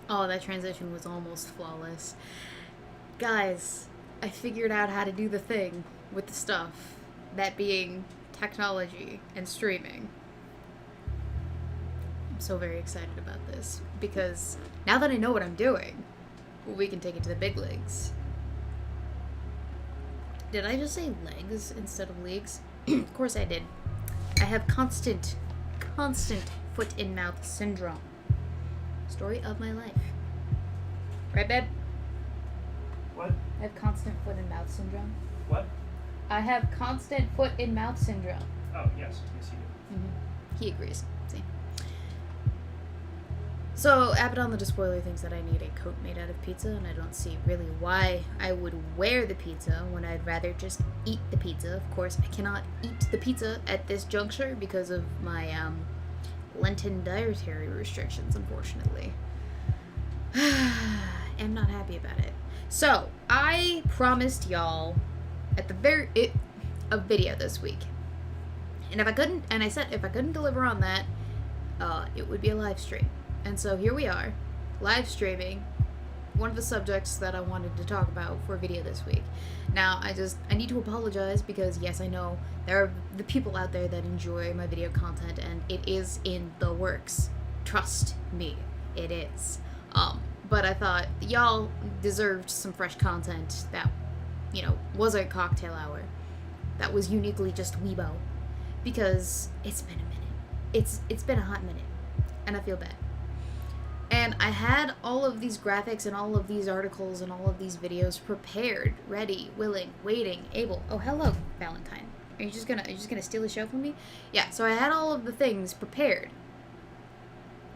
Oh, that transition was almost flawless. Guys, I figured out how to do the thing with the stuff. That being technology and streaming. I'm so very excited about this because now that I know what I'm doing, we can take it to the big leagues. Did I just say legs instead of leagues? Of course I did. I have constant foot in mouth syndrome. Story of my life. Right, babe? What? I have constant foot and mouth syndrome. What? I have constant foot in mouth syndrome. Oh, yes. Yes, you do. Mm-hmm. He agrees. See. So, Abaddon the Despoiler thinks that I need a coat made out of pizza, and I don't see really why I would wear the pizza when I'd rather just eat the pizza. Of course, I cannot eat the pizza at this juncture because of my, Lenten dietary restrictions, unfortunately. I'm not happy about it. So, I promised y'all at the a video this week. And I said if I couldn't deliver on that, it would be a live stream. And so here we are, live streaming one of the subjects that I wanted to talk about for a video this week. Now, I need to apologize because, yes, I know there are the people out there that enjoy my video content, and it is in the works. Trust me, it is. But I thought y'all deserved some fresh content that, was a cocktail hour. That was uniquely just Weebo. Because it's been a minute. It's been a hot minute. And I feel bad. And I had all of these graphics and all of these articles and all of these videos prepared, ready, willing, waiting, able. Oh, hello, Valentine. Are you just gonna steal the show from me? Yeah, so I had all of the things prepared.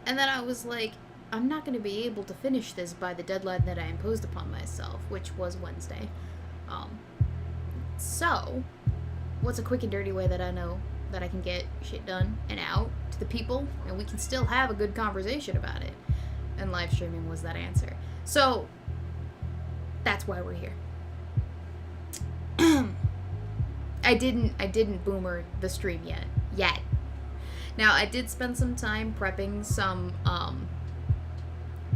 And then I was like, I'm not gonna be able to finish this by the deadline that I imposed upon myself, which was Wednesday. So, what's a quick and dirty way that I know that I can get shit done and out to the people, and we can still have a good conversation about it? And live streaming was that answer. So, that's why we're here. I didn't boomer the stream yet. Now, I did spend some time prepping some,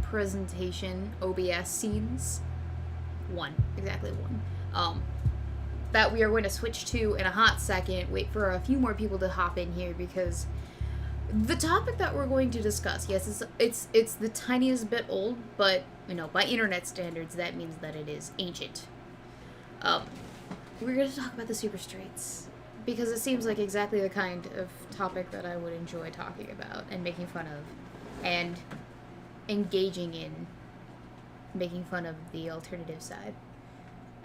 presentation OBS scenes. Exactly one. That we are going to switch to in a hot second. Wait for a few more people to hop in here because the topic that we're going to discuss, yes, it's the tiniest bit old, but by internet standards that means that it is ancient. We're going to talk about the super streets because it seems like exactly the kind of topic that I would enjoy talking about and making fun of and engaging in making fun of the alternative side.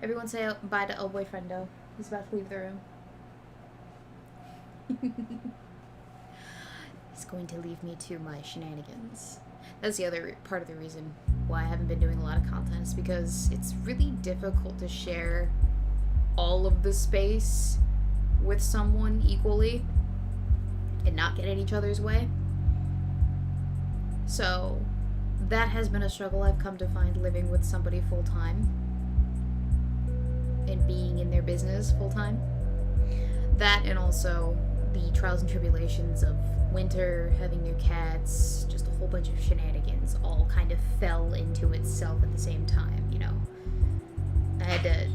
Everyone say bye to El Boyfriendo. He's about to leave the room. He's going to leave me to my shenanigans. That's the other part of the reason why I haven't been doing a lot of content, is because it's really difficult to share all of the space with someone equally and not get in each other's way. So that has been a struggle I've come to find living with somebody full-time and being in their business full-time. That, and also the trials and tribulations of winter, having new cats, just a whole bunch of shenanigans all kind of fell into itself at the same time, I had to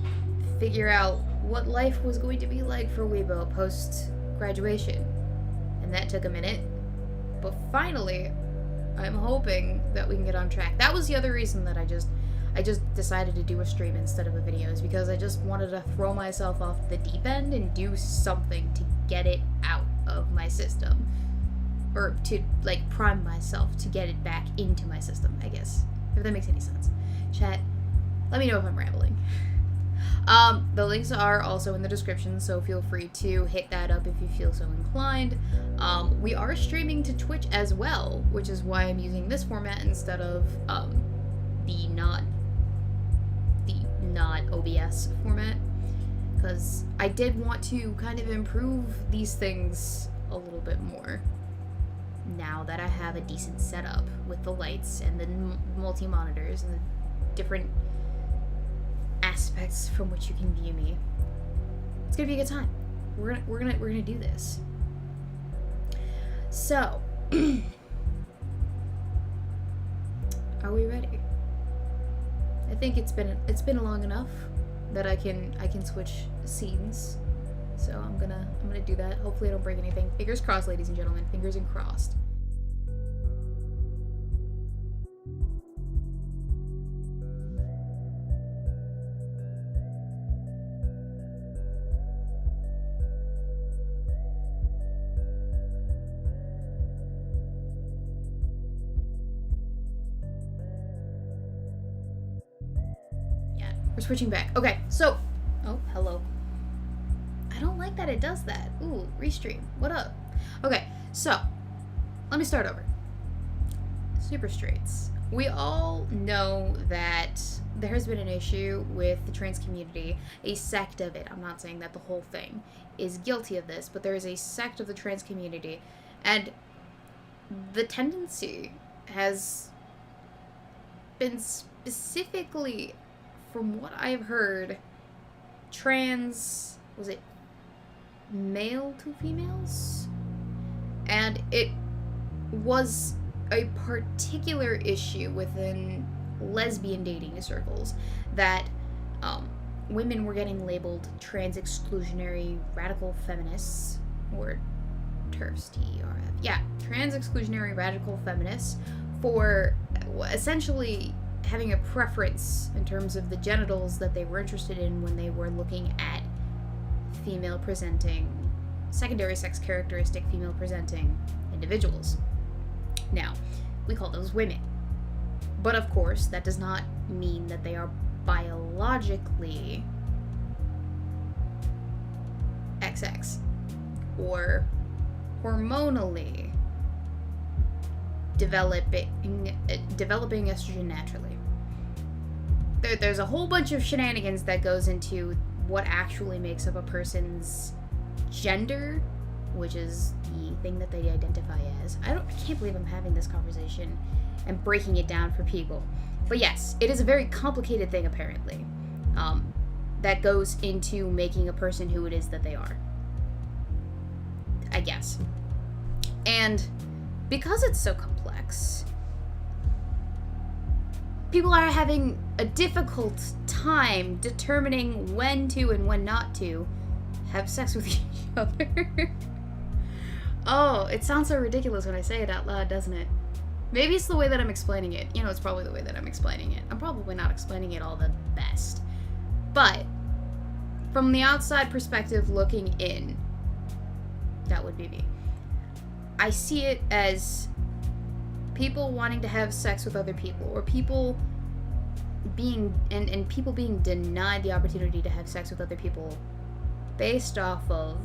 figure out what life was going to be like for Weebo post-graduation. And that took a minute. But finally, I'm hoping that we can get on track. That was the other reason that I just decided to do a stream instead of a video, is because I just wanted to throw myself off the deep end and do something to get it out of my system. Or to, prime myself to get it back into my system, I guess. If that makes any sense. Chat, let me know if I'm rambling. The links are also in the description, so feel free to hit that up if you feel so inclined. We are streaming to Twitch as well, which is why I'm using this format instead of, the not OBS format, because I did want to kind of improve these things a little bit more now that I have a decent setup with the lights and the multi-monitors and the different aspects from which you can view me. It's gonna be a good time. We're gonna do this. So Are we ready? I think it's been long enough that I can switch scenes. So I'm gonna do that. Hopefully I don't break anything. Fingers crossed, ladies and gentlemen. Fingers and crossed. We're switching back. Okay, so... Oh, hello. I don't like that it does that. Ooh, restream. What up? Okay, so... Let me start over. Super straights. We all know that there has been an issue with the trans community. A sect of it. I'm not saying that the whole thing is guilty of this, but there is a sect of the trans community. And the tendency has been specifically... From what I've heard, trans, was it male to females? And it was a particular issue within lesbian dating circles that women were getting labeled trans exclusionary radical feminists, or TERFs, T-E-R-F. Yeah, trans exclusionary radical feminists for essentially having a preference in terms of the genitals that they were interested in when they were looking at female presenting, secondary sex characteristic female presenting individuals. Now, we call those women. But of course, that does not mean that they are biologically XX or hormonally developing estrogen naturally. There's a whole bunch of shenanigans that goes into what actually makes up a person's gender, which is the thing that they identify as. I can't believe I'm having this conversation and breaking it down for people. But yes, it is a very complicated thing, apparently, that goes into making a person who it is that they are, I guess. And because it's so complex, people are having a difficult time determining when to and when not to have sex with each other. Oh, it sounds so ridiculous when I say it out loud, doesn't it? Maybe it's the way that I'm explaining it. You know, it's probably the way that I'm explaining it. I'm probably not explaining it all the best. But, from the outside perspective looking in, that would be me. I see it as people wanting to have sex with other people, or people being and people being denied the opportunity to have sex with other people based off of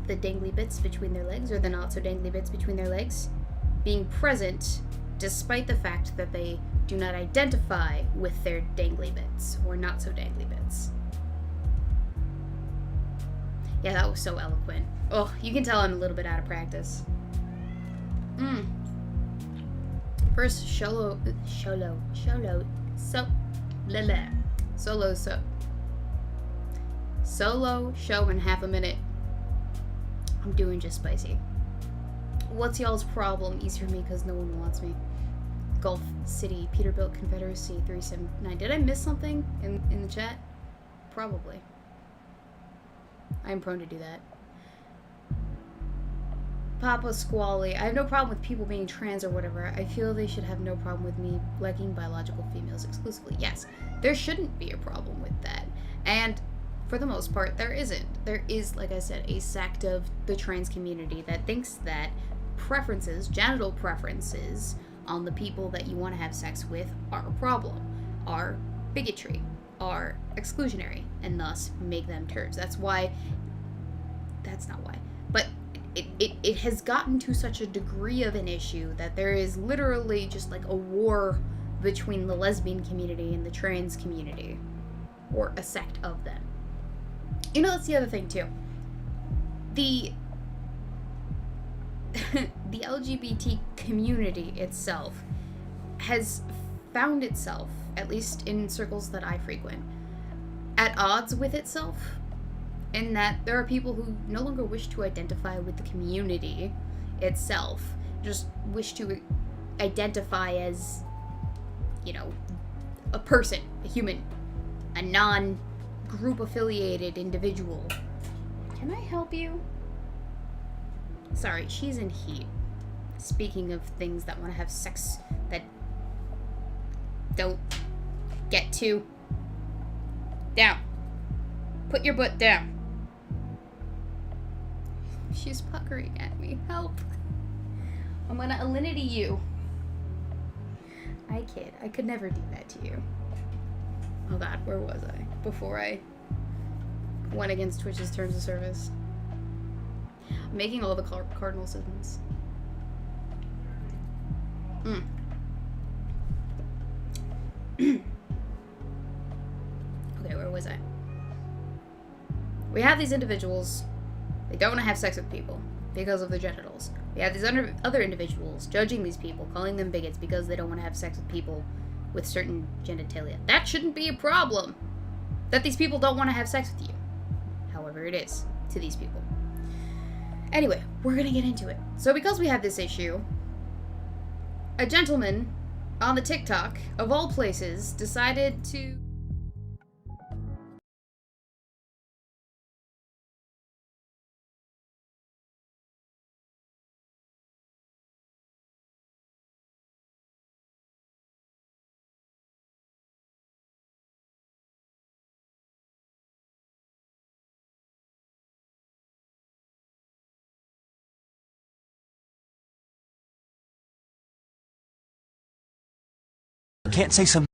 the dangly bits between their legs, or the not so dangly bits between their legs, being present despite the fact that they do not identify with their dangly bits or not so dangly bits. Yeah, that was so eloquent. Oh, you can tell I'm a little bit out of practice. First, solo, show in half a minute. I'm doing just spicy. What's y'all's problem? Easy for me because no one wants me. Gulf City, Peterbilt Confederacy 379. Did I miss something in the chat? Probably. I'm prone to do that. Papa Squally. I have no problem with people being trans or whatever. I feel they should have no problem with me liking biological females exclusively. Yes, there shouldn't be a problem with that. And for the most part, there isn't. There is, like I said, a sect of the trans community that thinks that preferences, genital preferences, on the people that you want to have sex with are a problem, are bigotry, are exclusionary, and thus make them TERFs. That's not why. But it has gotten to such a degree of an issue that there is literally just like a war between the lesbian community and the trans community, or a sect of them. You know, that's the other thing too. The LGBT community itself has found itself, at least in circles that I frequent, at odds with itself, in that there are people who no longer wish to identify with the community itself just wish to identify as, a person, a human, a non-group affiliated individual. Can I help you? Sorry, she's in heat. Speaking of things that want to have sex that don't get to. Down. Put your butt down. She's puckering at me. Help. I'm gonna alinity you. I kid. I could never do that to you. Oh god, where was I? Before I went against Twitch's terms of service. I'm making all the cardinal sins. Okay, where was I? We have these individuals. They don't want to have sex with people because of their genitals. We have these other individuals judging these people, calling them bigots because they don't want to have sex with people with certain genitalia. That shouldn't be a problem. That these people don't want to have sex with you. However, it is to these people. Anyway, we're gonna get into it. So because we have this issue, a gentleman on the TikTok, of all places, decided to... Can't say some.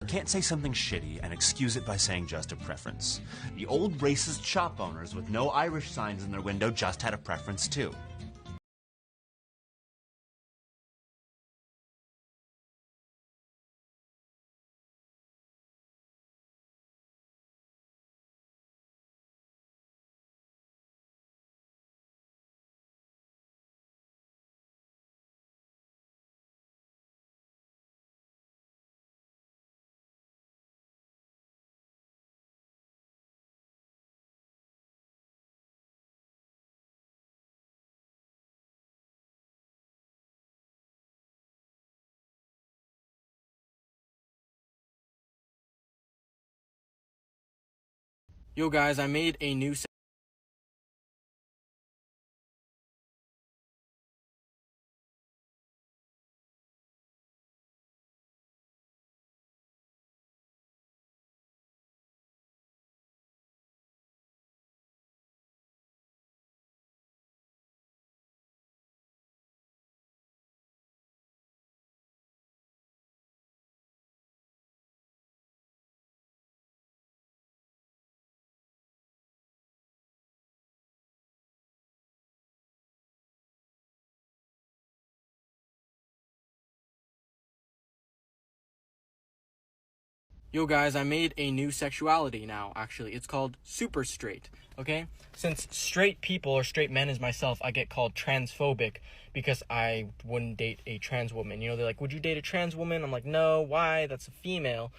Can't say something shitty and excuse it by saying just a preference. The old racist shop owners with no Irish signs in their window just had a preference too. Yo guys, I made a new Yo guys, I made a new sexuality now, actually. It's called super straight, okay? Since straight people, or straight men as myself, I get called transphobic because I wouldn't date a trans woman. You know, they're like, would you date a trans woman? I'm like, no, why? That's a female.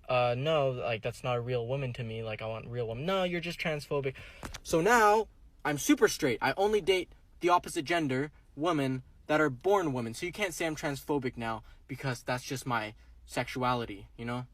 No, like, that's not a real woman to me. Like, I want a real woman. No, you're just transphobic. So now, I'm super straight. I only date the opposite gender, women, that are born women. So you can't say I'm transphobic now because that's just my sexuality, you know?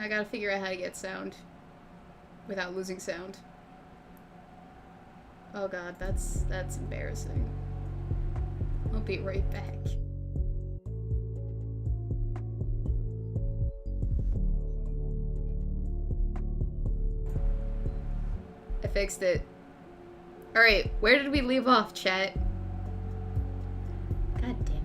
I gotta figure out how to get sound without losing sound. Oh god, that's embarrassing. I'll be right back. I fixed it. Alright, where did we leave off, chat? God damn it.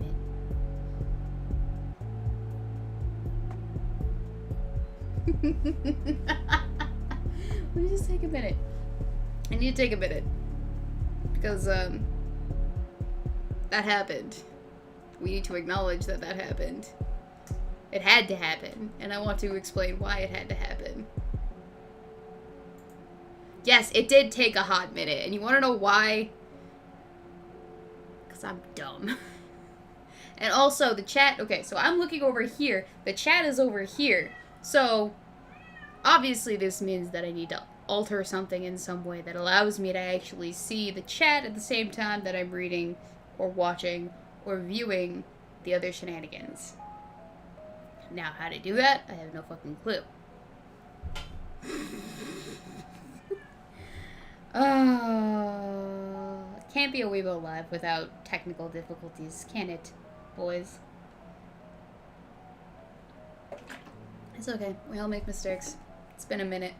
Let me just take a minute. I need to take a minute. Because, that happened. We need to acknowledge that that happened. It had to happen, and I want to explain why it had to happen. Yes, it did take a hot minute, and you want to know why? Because I'm dumb. And also, the chat... Okay, so I'm looking over here. The chat is over here. So, obviously this means that I need to alter something in some way that allows me to actually see the chat at the same time that I'm reading, or watching, or viewing the other shenanigans. Now, how to do that, I have no fucking clue. Can't be a Weebo Live without technical difficulties, can it, boys? It's okay. We all make mistakes. It's been a minute.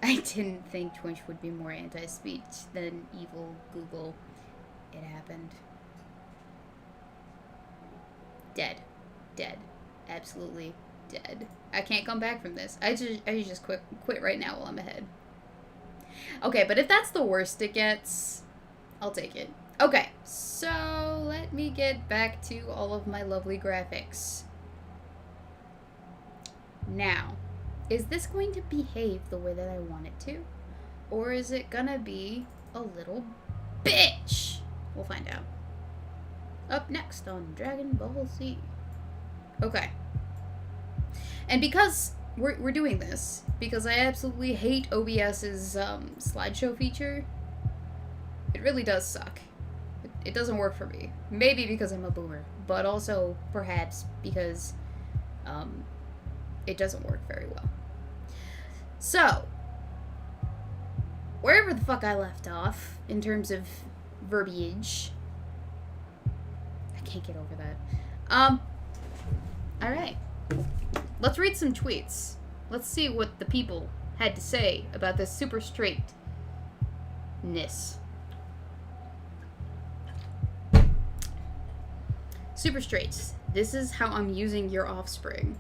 I didn't think Twitch would be more anti-speech than evil Google. It happened. Dead. Dead. Absolutely dead. I can't come back from this. I just quit right now while I'm ahead. Okay, but if that's the worst it gets, I'll take it. Okay, so let me get back to all of my lovely graphics. Now, is this going to behave the way that I want it to? Or is it gonna be a little bitch? We'll find out. Up next on Dragon Ball Z. Okay. And because we're doing this, because I absolutely hate OBS's slideshow feature, it really does suck. It doesn't work for me. Maybe because I'm a boomer, but also perhaps because it doesn't work very well. So, wherever the fuck I left off in terms of verbiage, I can't get over that. Alright. Let's read some tweets. Let's see what the people had to say about this super straightness. Super straights. This is how I'm using your offspring.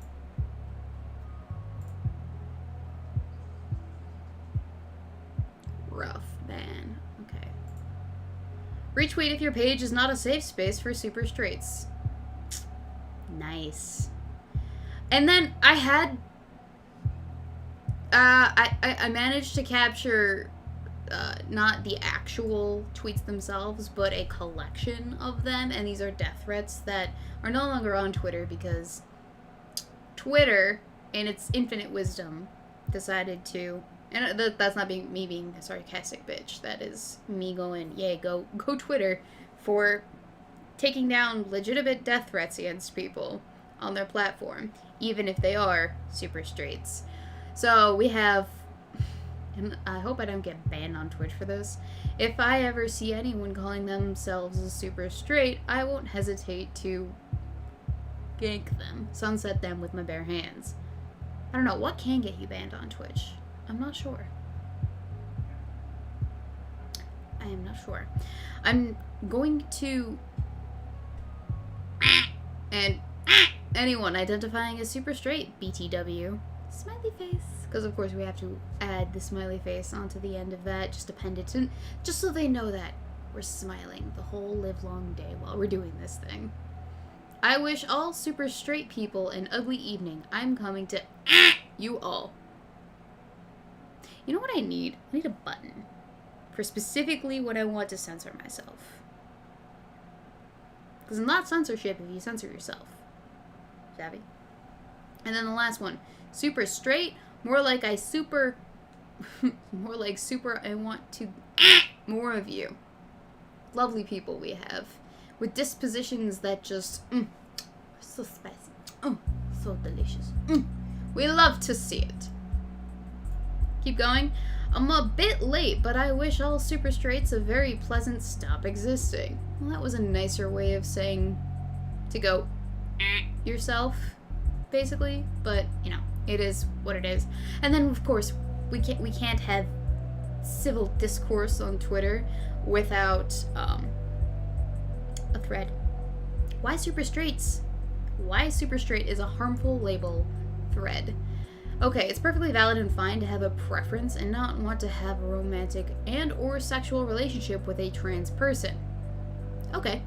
Rough, man. Okay. Retweet if your page is not a safe space for super straights. Nice. And then I had... I managed to capture not the actual tweets themselves, but a collection of them, and these are death threats that are no longer on Twitter because Twitter, in its infinite wisdom, decided to... And that's not me being a sarcastic bitch. That is me going, yay, go Twitter for taking down legitimate death threats against people on their platform, even if they are super straights. So we have, and I hope I don't get banned on Twitch for this, if I ever see anyone calling themselves a super straight, I won't hesitate to gank them, sunset them with my bare hands. I don't know, what can get you banned on Twitch? I'm not sure. I am not sure. I'm going to... And anyone identifying as super straight, BTW, smiley face. Because of course we have to add the smiley face onto the end of that, just append it to, just so they know that we're smiling the whole livelong day while we're doing this thing. I wish all super straight people an ugly evening. I'm coming to you all. You know what I need? I need a button for specifically when I want to censor myself. Because it's not censorship if you censor yourself. Savvy? And then the last one. Super straight. More like I super... more like super I want to... more of you. Lovely people we have. With dispositions that just... so spicy. So delicious. We love to see it. Keep going. I'm a bit late, but I wish all super straights a very pleasant stop existing. Well, that was a nicer way of saying to go yourself, basically. But, you know, it is what it is. And then, of course, we can't have civil discourse on Twitter without a thread. Why super straights? Why super straight is a harmful label thread. Okay, it's perfectly valid and fine to have a preference and not want to have a romantic and or sexual relationship with a trans person. Okay.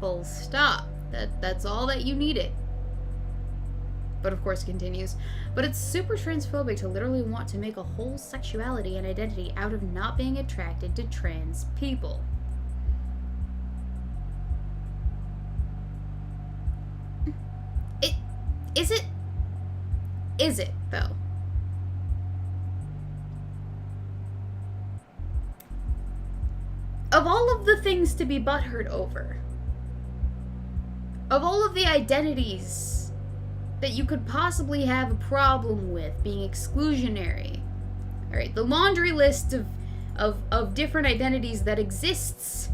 Full stop. That's all that you needed. But of course it continues. But it's super transphobic to literally want to make a whole sexuality and identity out of not being attracted to trans people. Is it, though? Of all of the things to be butthurt over, of all of the identities that you could possibly have a problem with being exclusionary, alright, the laundry list of different identities that exists,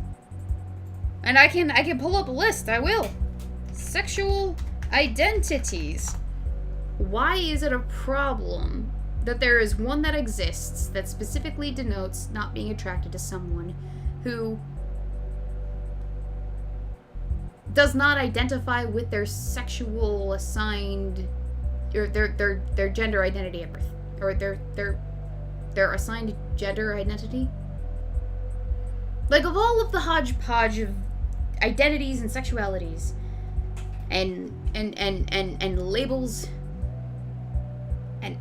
and I can pull up a list, I will. Sexual identities. Why is it a problem that there is one that exists that specifically denotes not being attracted to someone who does not identify with their sexual assigned or their gender identity at birth, or their assigned gender identity? Like, of all of the hodgepodge of identities and sexualities and labels and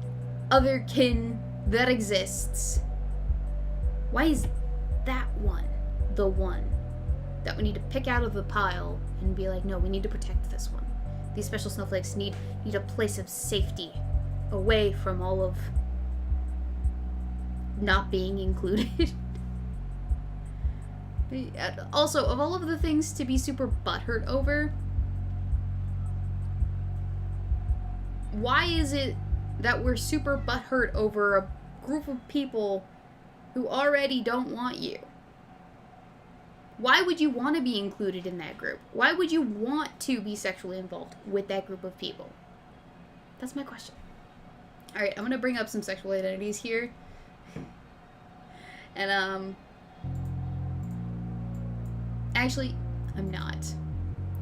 other kin that exists, why is that one the one that we need to pick out of the pile and be like, no, we need to protect this one? These special snowflakes need a place of safety away from all of not being included. Also, of all of the things to be super butthurt over, why is it that we're super butthurt over a group of people who already don't want you? Why would you want to be included in that group? Why would you want to be sexually involved with that group of people? That's my question. Alright, I'm gonna bring up some sexual identities here. And, actually, I'm not.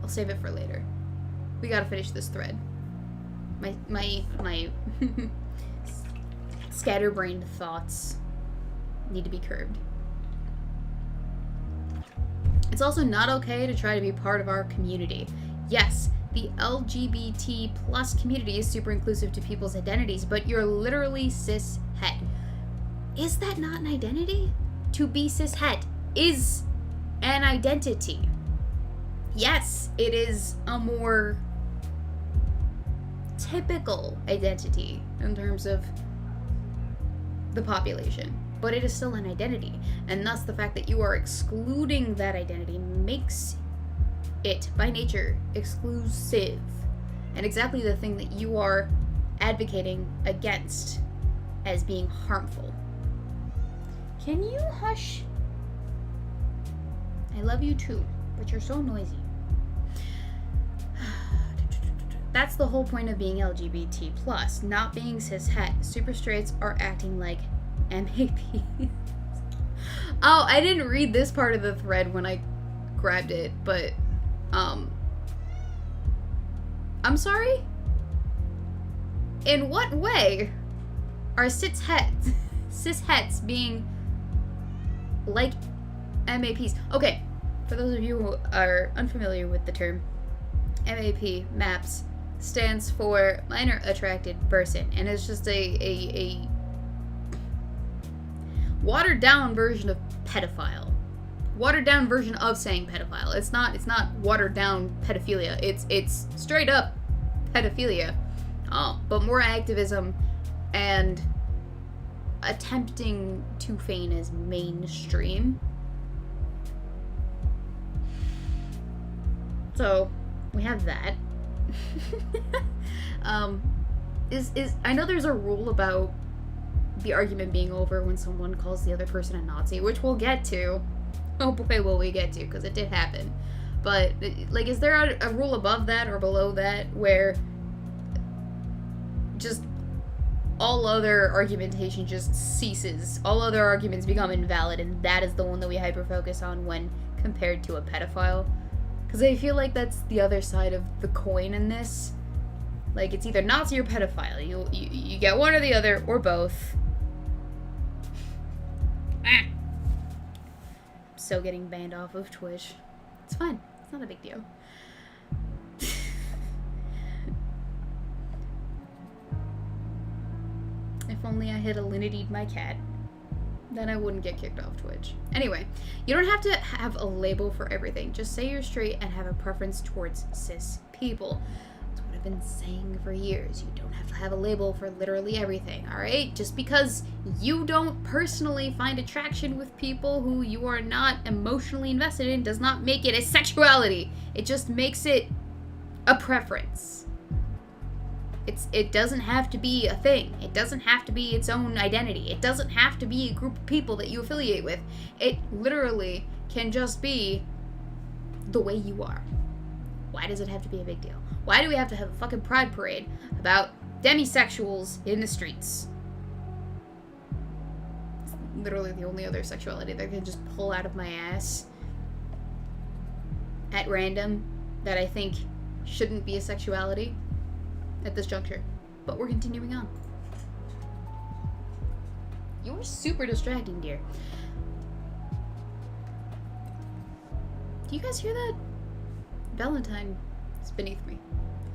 I'll save it for later. We gotta finish this thread. My scatterbrained thoughts need to be curbed. It's also not okay to try to be part of our community. Yes, the LGBT plus community is super inclusive to people's identities, but you're literally cis-het. Is that not an identity? To be cis-het is an identity. Yes, it is a more typical identity in terms of the population, but it is still an identity, and thus the fact that you are excluding that identity makes it by nature exclusive, and exactly the thing that you are advocating against as being harmful. Can you hush? I love you too, but you're so noisy. That's the whole point of being LGBT plus, not being cis-het. Super straights are acting like MAPs. Oh, I didn't read this part of the thread when I grabbed it, but, I'm sorry? In what way are cis-hets being like MAPs? Okay, for those of you who are unfamiliar with the term, MAP, MAPS, stands for minor attracted person, and it's just a watered down version of pedophile. Watered down version of saying pedophile. It's not watered down pedophilia. It's straight up pedophilia. But more activism and attempting to feign as mainstream. So we have that. Is I know there's a rule about the argument being over when someone calls the other person a Nazi, which we'll get to. Oh boy, will we get to, because it did happen. But, like, is there a rule above that or below that where just all other argumentation just ceases? All other arguments become invalid, and that is the one that we hyper-focus on when compared to a pedophile? Because I feel like that's the other side of the coin in this. Like, it's either Nazi or pedophile. You get one or the other, or both. So getting banned off of Twitch. It's fine. It's not a big deal. If only I had elinity'd my cat. Then I wouldn't get kicked off Twitch. Anyway, you don't have to have a label for everything. Just say you're straight and have a preference towards cis people. That's what I've been saying for years. You don't have to have a label for literally everything, alright? Just because you don't personally find attraction with people who you are not emotionally invested in does not make it a sexuality. It just makes it a preference. It doesn't have to be a thing. It doesn't have to be its own identity. It doesn't have to be a group of people that you affiliate with. It literally can just be the way you are. Why does it have to be a big deal? Why do we have to have a fucking pride parade about demisexuals in the streets? It's literally the only other sexuality that I can just pull out of my ass at random that I think shouldn't be a sexuality at this juncture. But we're continuing on. You're super distracting, dear. Do you guys hear that? Valentine is beneath me.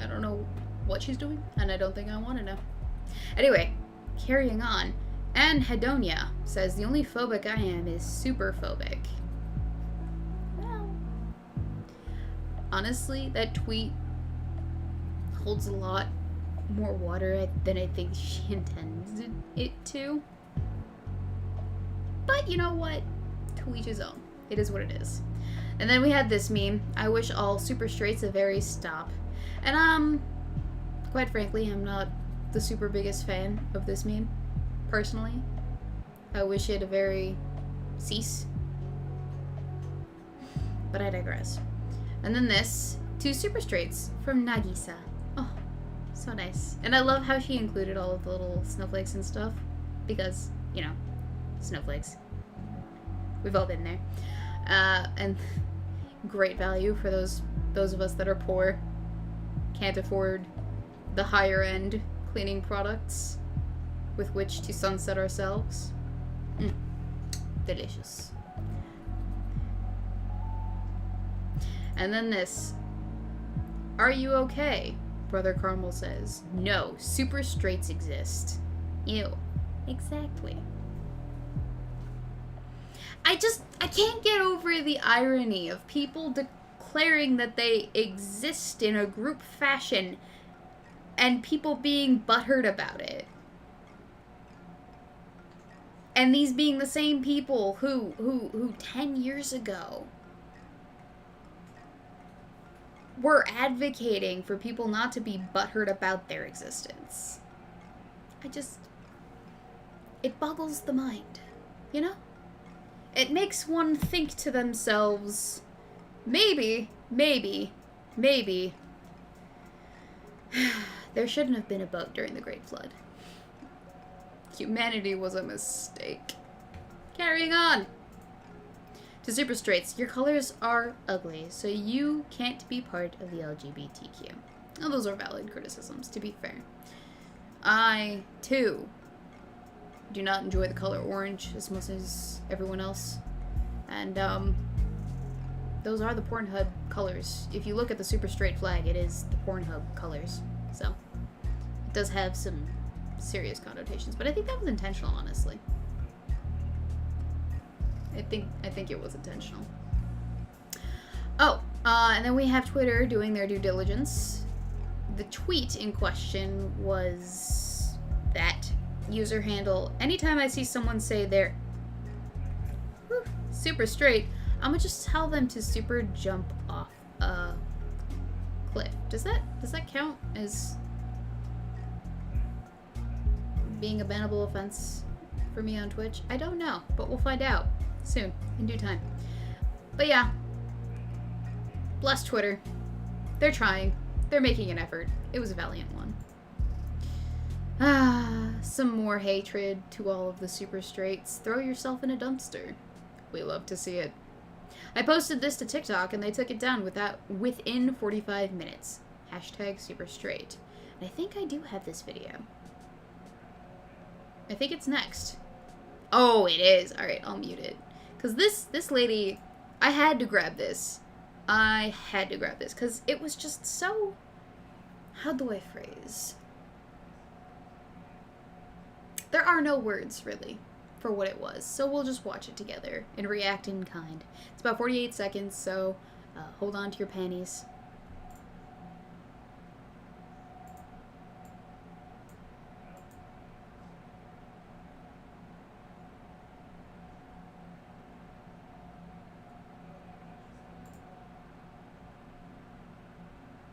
I don't know what she's doing, and I don't think I want to know. Anyway, carrying on. And Hedonia says, the only phobic I am is super phobic. Well, honestly, that tweet holds a lot more water than I think she intended it to. But you know what? To each his own. It is what it is. And then we had this meme. I wish all super straights a very stop. And quite frankly, I'm not the super biggest fan of this meme, personally. I wish it a very cease. But I digress. And then this, 2 super straights from Nagisa. Oh, so nice. And I love how she included all of the little snowflakes and stuff. Because, you know, snowflakes. We've all been there. And great value for those of us that are poor. Can't afford the higher end cleaning products with which to sunset ourselves. Delicious. And then this. Are you okay? Brother Carmel says. No, super straights exist. Ew. Exactly. I can't get over the irony of people declaring that they exist in a group fashion and people being butthurt about it. And these being the same people who 10 years ago were advocating for people not to be butthurt about their existence. It boggles the mind, you know? It makes one think to themselves, maybe, there shouldn't have been a boat during the Great Flood. Humanity was a mistake. Carrying on. To super straights, your colors are ugly, so you can't be part of the LGBTQ. Now, those are valid criticisms, to be fair. I, too, do not enjoy the color orange as much as everyone else. And, those are the Pornhub colors. If you look at the super straight flag, it is the Pornhub colors. So, it does have some serious connotations, but I think that was intentional, honestly. I think it was intentional. Oh, and then we have Twitter doing their due diligence. The tweet in question was that user handle. Anytime I see someone say they're super straight, I'm gonna just tell them to super jump off a cliff. Does that count as being a bannable offense for me on Twitch? I don't know, but we'll find out soon, in due time. But yeah, bless Twitter. They're trying. They're making an effort. It was a valiant one. Some more hatred to all of the super straights. Throw yourself in a dumpster. We love to see it. I posted this to TikTok and they took it down within 45 minutes. Hashtag super straight. And I think I do have this video. I think it's next. Oh, it is. Alright, I'll mute it. Because this lady, I had to grab this. I had to grab this because it was just so... How do I phrase? There are no words, really, for what it was. So we'll just watch it together and react in kind. It's about 48 seconds, so hold on to your panties.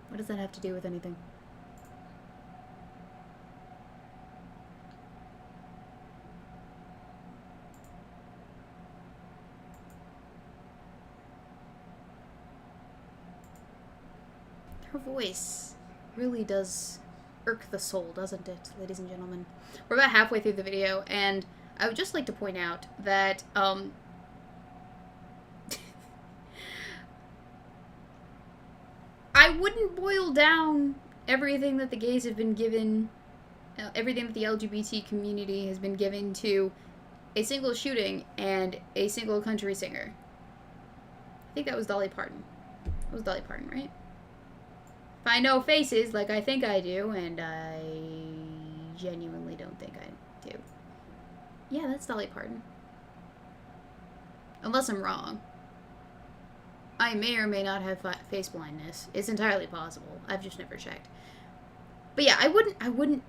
What does that have to do with anything? Her voice really does irk the soul, doesn't it, ladies and gentlemen? We're about halfway through the video, and I would just like to point out that, I wouldn't boil down everything that the gays have been given, everything that the LGBT community has been given to a single shooting and a single country singer. I think that was Dolly Parton. That was Dolly Parton, right? If I know faces like I think I do, and I genuinely don't think I do. Yeah, that's Dolly Parton. Unless I'm wrong. I may or may not have face blindness. It's entirely possible. I've just never checked. But yeah, I wouldn't,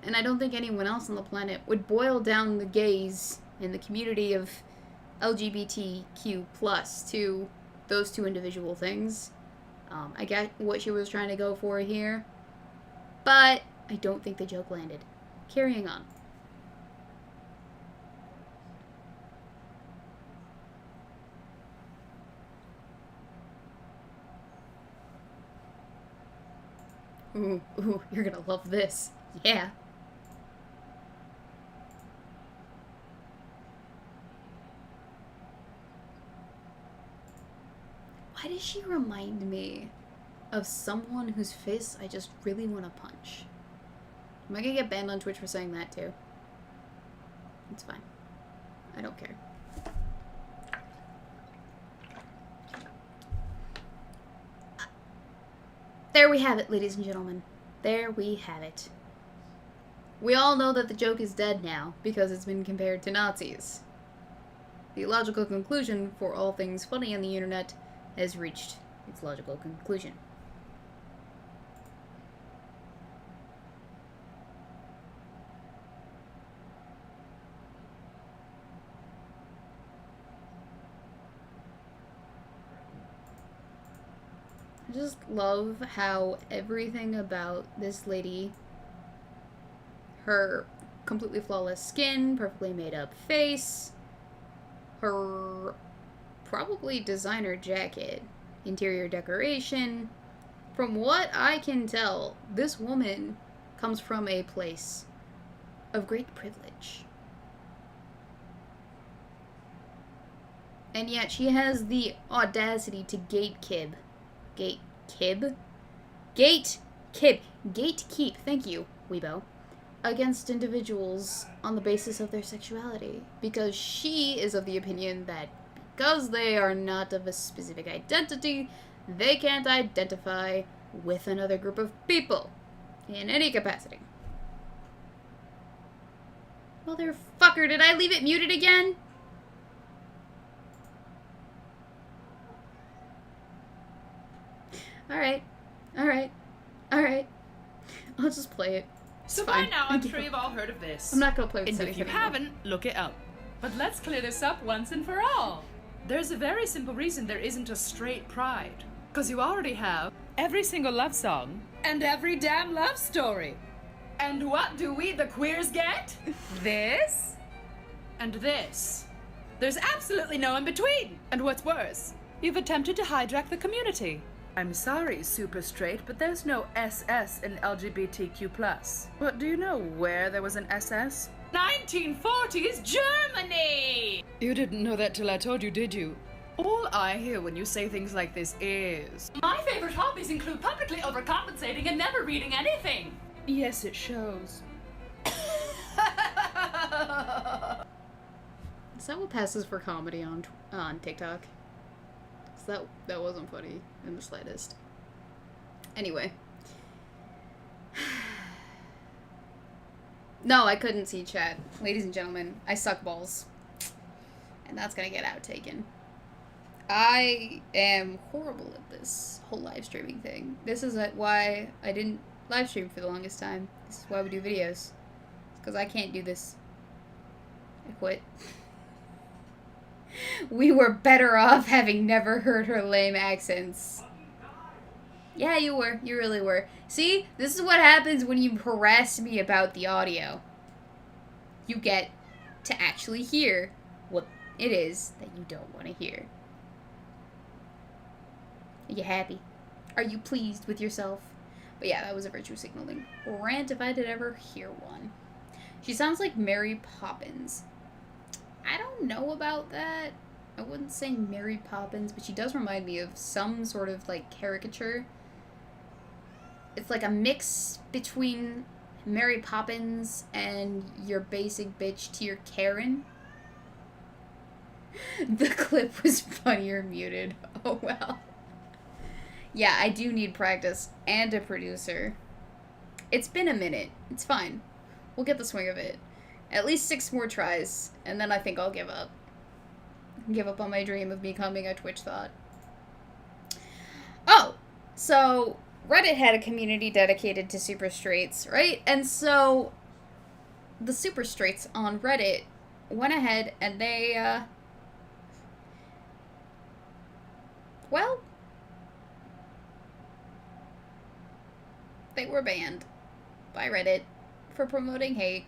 and I don't think anyone else on the planet would boil down the gays and the community of LGBTQ+ to those two individual things. I get what she was trying to go for here, but I don't think the joke landed. Carrying on. Ooh, you're gonna love this. Yeah. Why does she remind me of someone whose face I just really want to punch? Am I gonna get banned on Twitch for saying that too? It's fine. I don't care. There we have it, ladies and gentlemen. There we have it. We all know that the joke is dead now because it's been compared to Nazis. The logical conclusion for all things funny on the internet has reached its logical conclusion. I just love how everything about this lady, her completely flawless skin, perfectly made up face, her probably designer jacket, interior decoration, from what I can tell, this woman comes from a place of great privilege. And yet she has the audacity to gatekeep, thank you, Weebo, against individuals on the basis of their sexuality, because she is of the opinion that because they are not of a specific identity, they can't identify with another group of people in any capacity. Motherfucker, did I leave it muted again? Alright. I'll just play it. So by now, I'm sure you've all heard of this. I'm not gonna play with And settings if you anymore. haven't, look it up. But let's clear this up once and for all. There's a very simple reason there isn't a straight pride. Because you already have every single love song and every damn love story. And what do we, the queers, get? This? And this. There's absolutely no in between. And what's worse, you've attempted to hijack the community. I'm sorry, super straight, but there's no SS in LGBTQ+. But do you know where there was an SS? 1940s Germany! You didn't know that till I told you, did you? All I hear when you say things like this is... My favorite hobbies include publicly overcompensating and never reading anything. Yes, it shows. Is that what passes for comedy on TikTok? 'Cause that wasn't funny in the slightest. Anyway. No, I couldn't see chat. Ladies and gentlemen, I suck balls. And that's gonna get outtaken. I am horrible at this whole live streaming thing. This is why I didn't live stream for the longest time. This is why we do videos. It's because I can't do this. I quit. We were better off having never heard her lame accents. Yeah, you were. You really were. See? This is what happens when you harass me about the audio. You get to actually hear what it is that you don't want to hear. Are you happy? Are you pleased with yourself? But yeah, that was a virtue signaling rant if I did ever hear one. She sounds like Mary Poppins. I don't know about that. I wouldn't say Mary Poppins, but she does remind me of some sort of, like, caricature. It's like a mix between Mary Poppins and your basic bitch to your Karen. The clip was funnier muted. Oh, well. Yeah, I do need practice and a producer. It's been a minute. It's fine. We'll get the swing of it. At least 6 more tries, and then I think I'll give up. Give up on my dream of becoming a Twitch thought. Oh, so Reddit had a community dedicated to super straights, right? And so the super straights on Reddit went ahead and they, well, they were banned by Reddit for promoting hate.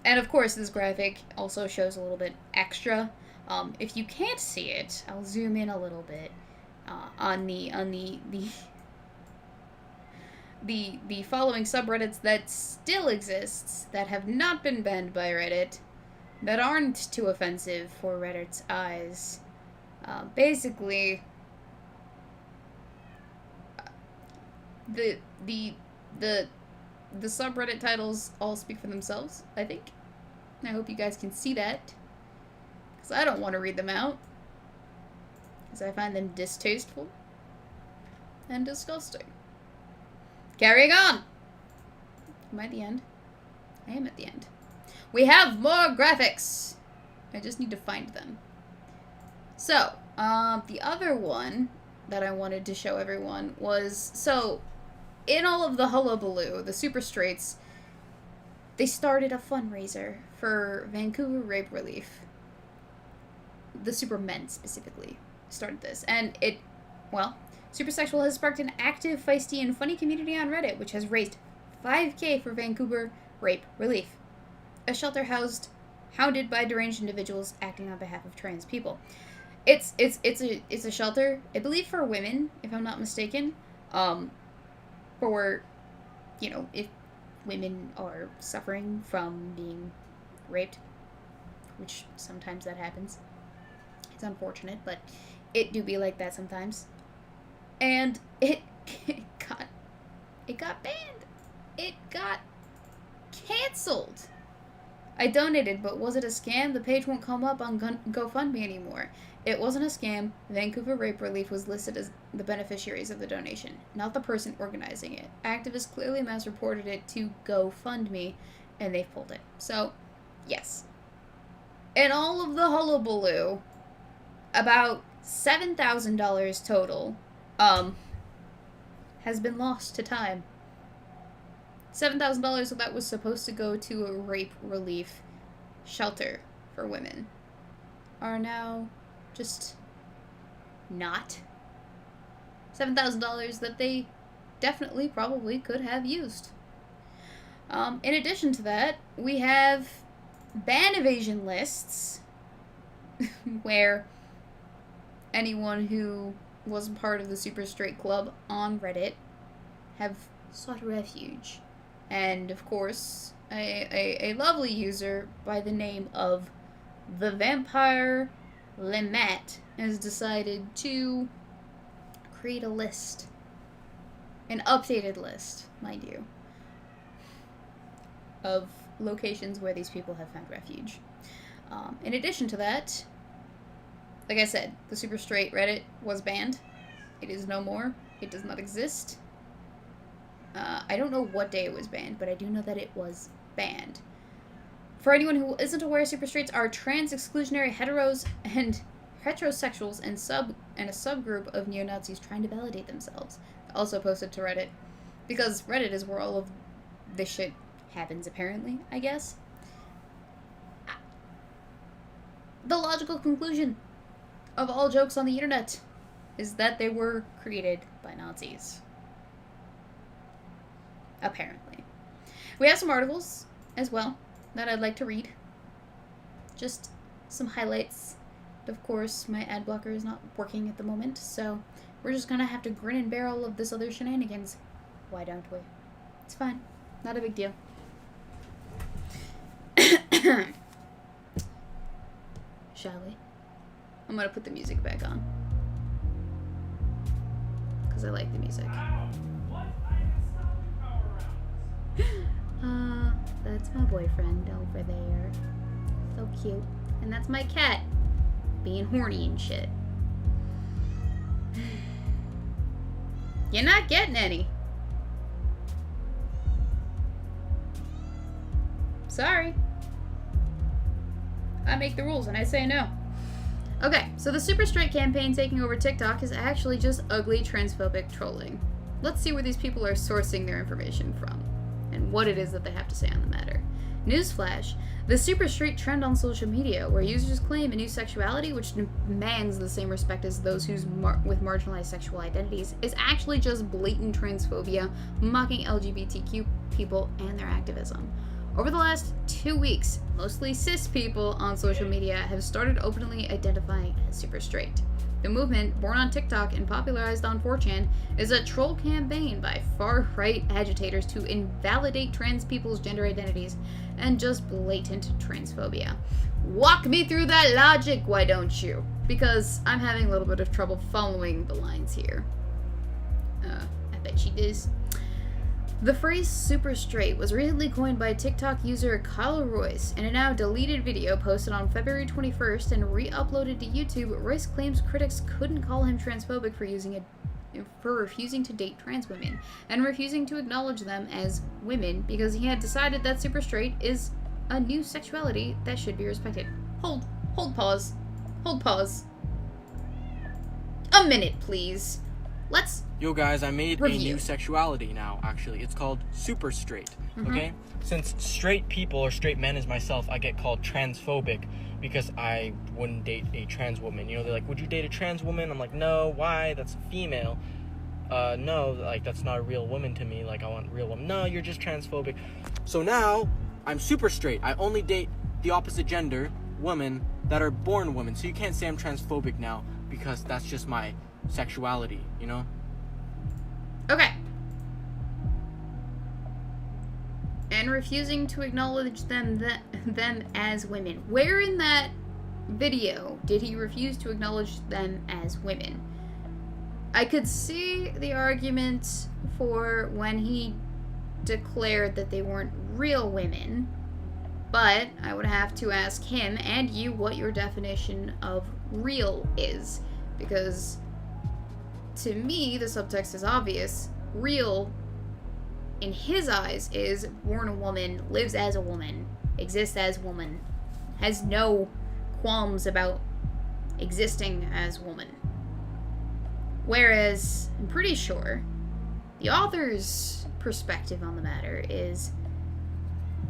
And of course, this graphic also shows a little bit extra. If you can't see it, I'll zoom in a little bit on the following subreddits that still exists, that have not been banned by Reddit, that aren't too offensive for Reddit's eyes. Basically, the subreddit titles all speak for themselves, I think. I hope you guys can see that, because I don't want to read them out, because I find them distasteful and disgusting. Carrying on! Am I at the end? I am at the end. We have more graphics! I just need to find them. So, the other one that I wanted to show everyone was, so, in all of the hullabaloo, the super straights, they started a fundraiser for Vancouver rape relief. The super men specifically started this, and it, well, Supersexual has sparked an active, feisty, and funny community on Reddit, which has raised $5,000 for Vancouver rape relief, a shelter hounded by deranged individuals acting on behalf of trans people. It's a shelter, I believe, for women, if I'm not mistaken. For, you know, if women are suffering from being raped, which sometimes that happens. It's unfortunate, but it do be like that sometimes. And it got banned. It got canceled. I donated, but was it a scam? The page won't come up on GoFundMe anymore. It wasn't a scam. Vancouver Rape Relief was listed as the beneficiaries of the donation, not the person organizing it. Activists clearly mass-reported it to GoFundMe, and they've pulled it. So, yes. And all of the hullabaloo, about $7,000 total, has been lost to time. $7,000 that was supposed to go to a rape relief shelter for women are now just not. $7,000 that they definitely probably could have used. In addition to that, we have ban evasion lists where anyone who wasn't part of the Super Straight Club on Reddit have sought refuge. And, of course, a lovely user by the name of the Vampire Lemet has decided to create a list. An updated list, mind you, of locations where these people have found refuge. In addition to that, like I said, the Super Straight Reddit was banned. It is no more. It does not exist. I don't know what day it was banned, but I do know that it was banned. For anyone who isn't aware, Super Straights are trans exclusionary heteros and heterosexuals and a subgroup of neo-Nazis trying to validate themselves. Also posted to Reddit. Because Reddit is where all of this shit happens, apparently, I guess. The logical conclusion of all jokes on the internet is that they were created by Nazis. Apparently. We have some articles as well that I'd like to read. Just some highlights. Of course, my ad blocker is not working at the moment, so we're just gonna have to grin and bear all of this other shenanigans. Why don't we? It's fine. Not a big deal. Shall we? I'm gonna put the music back on. Because I like the music. That's my boyfriend over there. So cute. And that's my cat. Being horny and shit. You're not getting any. Sorry. I make the rules and I say no. Okay, so the Super Straight campaign taking over TikTok is actually just ugly transphobic trolling. Let's see where these people are sourcing their information from and what it is that they have to say on the matter. Newsflash, the Super Straight trend on social media, where users claim a new sexuality which demands the same respect as those who's with marginalized sexual identities, is actually just blatant transphobia, mocking LGBTQ people and their activism. Over the last 2 weeks, mostly cis people on social media have started openly identifying as Super Straight. The movement, born on TikTok and popularized on 4chan, is a troll campaign by far-right agitators to invalidate trans people's gender identities and just blatant transphobia. Walk me through that logic, why don't you? Because I'm having a little bit of trouble following the lines here. I bet she does. The phrase Super Straight was recently coined by TikTok user Kyle Royce in a now deleted video posted on February 21st and re-uploaded to YouTube. Royce claims critics couldn't call him transphobic for refusing to date trans women and refusing to acknowledge them as women because he had decided that Super Straight is a new sexuality that should be respected. Hold pause. Hold pause. A minute, please. Let's Yo guys, I made review. a new sexuality now, actually. It's called super straight, okay? Since straight people or straight men as myself, I get called transphobic because I wouldn't date a trans woman. You know, they're like, would you date a trans woman? I'm like, no, why? That's a female. No, like, that's not a real woman to me. Like, I want a real woman. No, you're just transphobic. So now, I'm super straight. I only date the opposite gender, women, that are born women. So you can't say I'm transphobic now because that's just my sexuality, you know? Okay. And refusing to acknowledge them as women. Where in that video did he refuse to acknowledge them as women? I could see the argument for when he declared that they weren't real women, but I would have to ask him and you what your definition of real is, because to me, the subtext is obvious. Real, in his eyes, is born a woman, lives as a woman, exists as woman, has no qualms about existing as woman. Whereas, I'm pretty sure, the author's perspective on the matter is,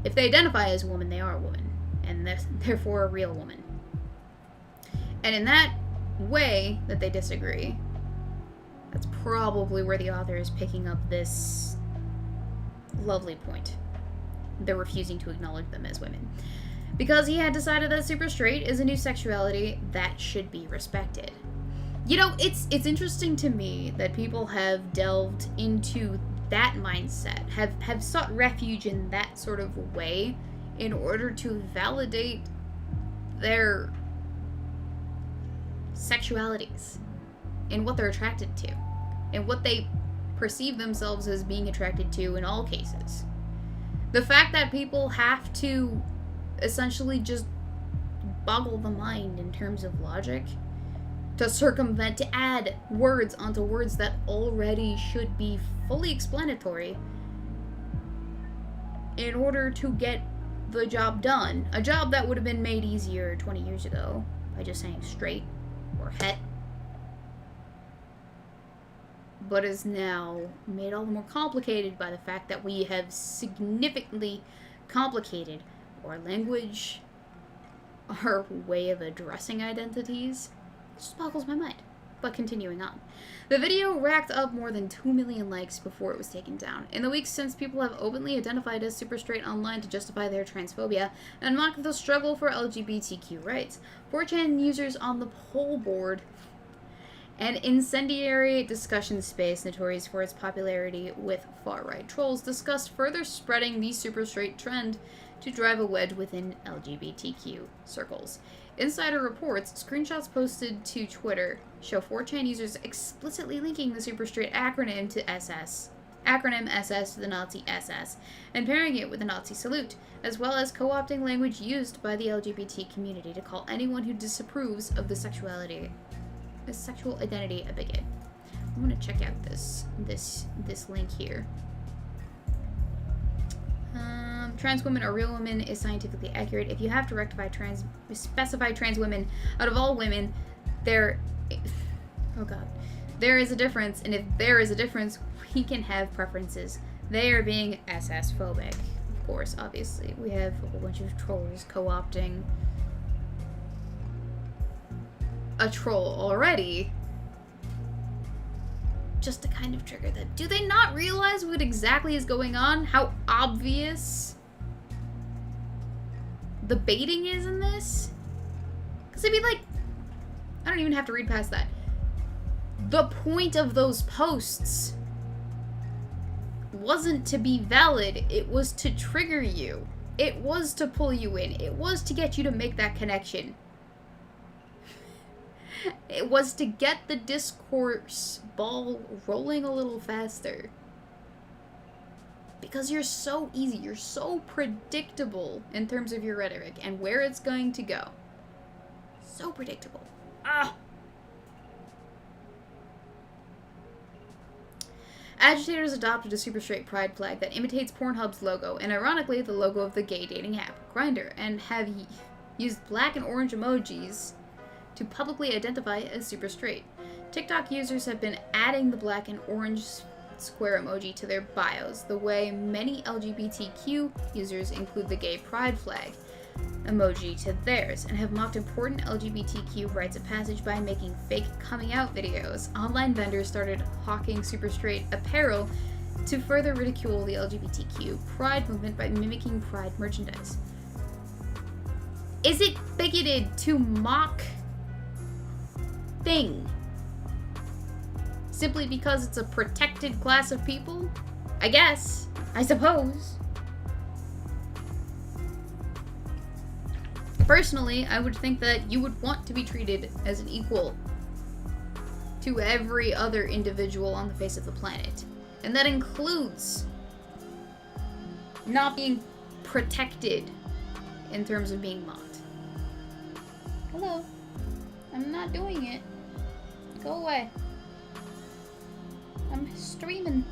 if they identify as a woman, they are a woman, and therefore a real woman. And in that way that they disagree, That's probably where the author is picking up this lovely point. They're refusing to acknowledge them as women. Because he had decided that super straight is a new sexuality that should be respected. You know, it's interesting to me that people have delved into that mindset, have sought refuge in that sort of way in order to validate their sexualities and what they're attracted to and what they perceive themselves as being attracted to in all cases. The fact that people have to essentially just boggle the mind in terms of logic to circumvent, to add words onto words that already should be fully explanatory in order to get the job done. A job that would have been made easier 20 years ago by just saying straight or het, but is now made all the more complicated by the fact that we have significantly complicated our language, our way of addressing identities. It just boggles my mind. But continuing on. The video racked up more than 2 million likes before it was taken down. In the weeks since, people have openly identified as super straight online to justify their transphobia and mock the struggle for LGBTQ rights. 4chan users on the poll board, an incendiary discussion space notorious for its popularity with far-right trolls, discussed further spreading the super straight trend to drive a wedge within LGBTQ circles. Insider reports, screenshots posted to Twitter, show 4chan users explicitly linking the super straight acronym to SS to the Nazi SS, and pairing it with the Nazi salute, as well as co-opting language used by the LGBT community to call anyone who disapproves of the sexual identity a bigot. I'm gonna check out this link here. Trans women are real women is scientifically accurate. If you have to specify trans women out of all women, there is a difference, and if there is a difference, we can have preferences. They are being SS phobic, of course. Obviously, we have a whole bunch of trolls co-opting a troll already, just to kind of trigger them. Do they not realize what exactly is going on? How obvious the baiting is in this? Because I mean, like, I don't even have to read past that. The point of those posts wasn't to be valid. It was to trigger you. It was to pull you in. It was to get you to make that connection. It was to get the discourse ball rolling a little faster. Because you're so easy, you're so predictable in terms of your rhetoric and where it's going to go. So predictable. Ah! Agitators adopted a super straight pride flag that imitates Pornhub's logo, and ironically the logo of the gay dating app, Grindr, and have used black and orange emojis to publicly identify as super straight. TikTok users have been adding the black and orange square emoji to their bios, the way many LGBTQ users include the gay pride flag emoji to theirs, and have mocked important LGBTQ rites of passage by making fake coming out videos. Online vendors started hawking super straight apparel to further ridicule the LGBTQ pride movement by mimicking pride merchandise. Is it bigoted to mock thing simply because it's a protected class of people? I guess. I suppose. Personally, I would think that you would want to be treated as an equal to every other individual on the face of the planet. And that includes not being protected in terms of being mocked. Hello. I'm not doing it. Go away. I'm streaming.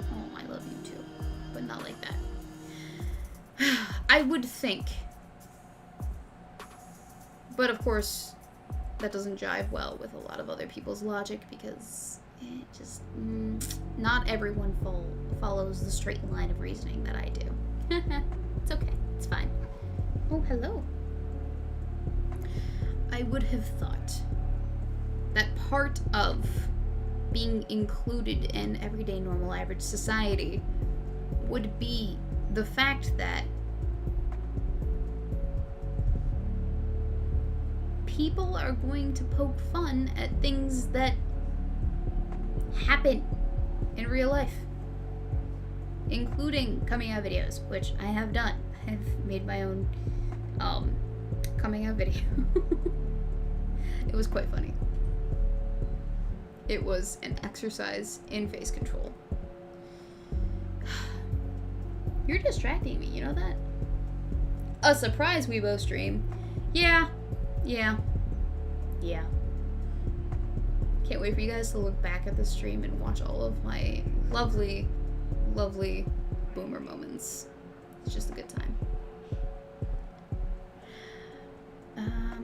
Oh, I love you too. But not like that. I would think. But of course, that doesn't jive well with a lot of other people's logic because it just... not everyone follows the straight line of reasoning that I do. It's okay. It's fine. Oh, hello. I would have thought that part of being included in everyday normal average society would be the fact that people are going to poke fun at things that happen in real life, including coming out videos, which I have done. I've made my own coming out video. It was quite funny. It was an exercise in face control. You're distracting me, you know that? A surprise Weebo stream. Yeah. Can't wait for you guys to look back at the stream and watch all of my lovely, lovely boomer moments. It's just a good time.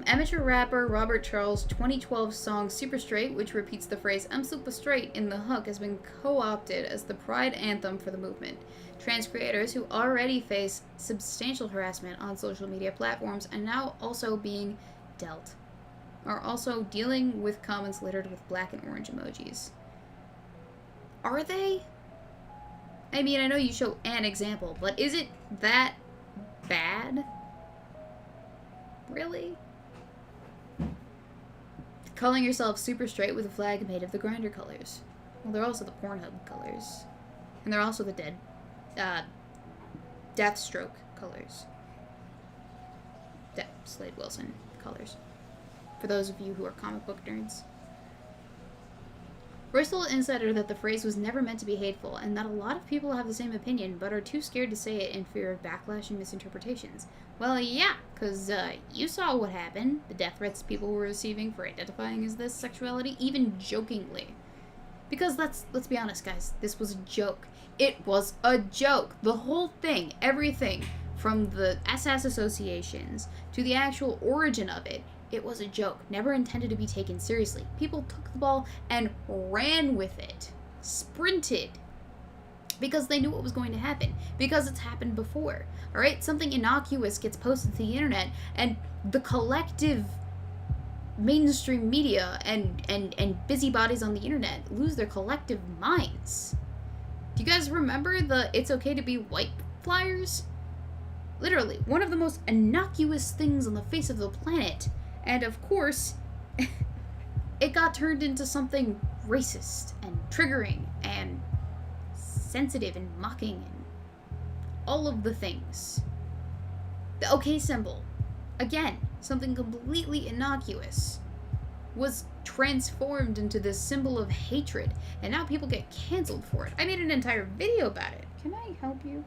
Amateur rapper Robert Charles' 2012 song Super Straight, which repeats the phrase "I'm super straight" in the hook, has been co-opted as the pride anthem for the movement. Trans creators who already face substantial harassment on social media platforms and now also being are also dealing with comments littered with black and orange emojis. Are they? I mean, I know you show an example, but is it that bad? Really? Calling yourself super straight with a flag made of the Grindr colors. Well, they're also the Pornhub colors. And they're also the Deathstroke colors. Slade Wilson colors. For those of you who are comic book nerds. Royce told Insider that the phrase was never meant to be hateful, and that a lot of people have the same opinion, but are too scared to say it in fear of backlash and misinterpretations. Well, yeah, because you saw what happened. The death threats people were receiving for identifying as this sexuality, even jokingly. Because let's be honest, guys, this was a joke. It was a joke. The whole thing, everything, from the SS associations to the actual origin of it, it was a joke, never intended to be taken seriously. People took the ball and ran with it, sprinted, because they knew what was going to happen, because it's happened before. All right, something innocuous gets posted to the internet, and the collective mainstream media and busybodies on the internet lose their collective minds. Do you guys remember the "It's okay to be white" flyers? Literally, one of the most innocuous things on the face of the planet. And of course, it got turned into something racist and triggering and sensitive and mocking and all of the things. The OK symbol, again, something completely innocuous, was transformed into this symbol of hatred, and now people get canceled for it. I made an entire video about it. Can I help you?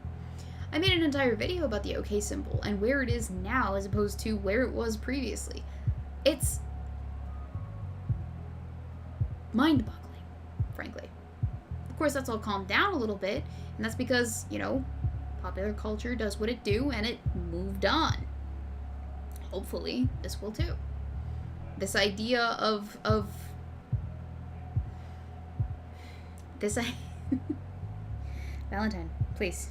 I made an entire video about the OK symbol and where it is now as opposed to where it was previously. It's mind-boggling, frankly. Of course, that's all calmed down a little bit, and that's because, you know, popular culture does what it do, and it moved on. Hopefully, this will too. This idea of this Valentine, please.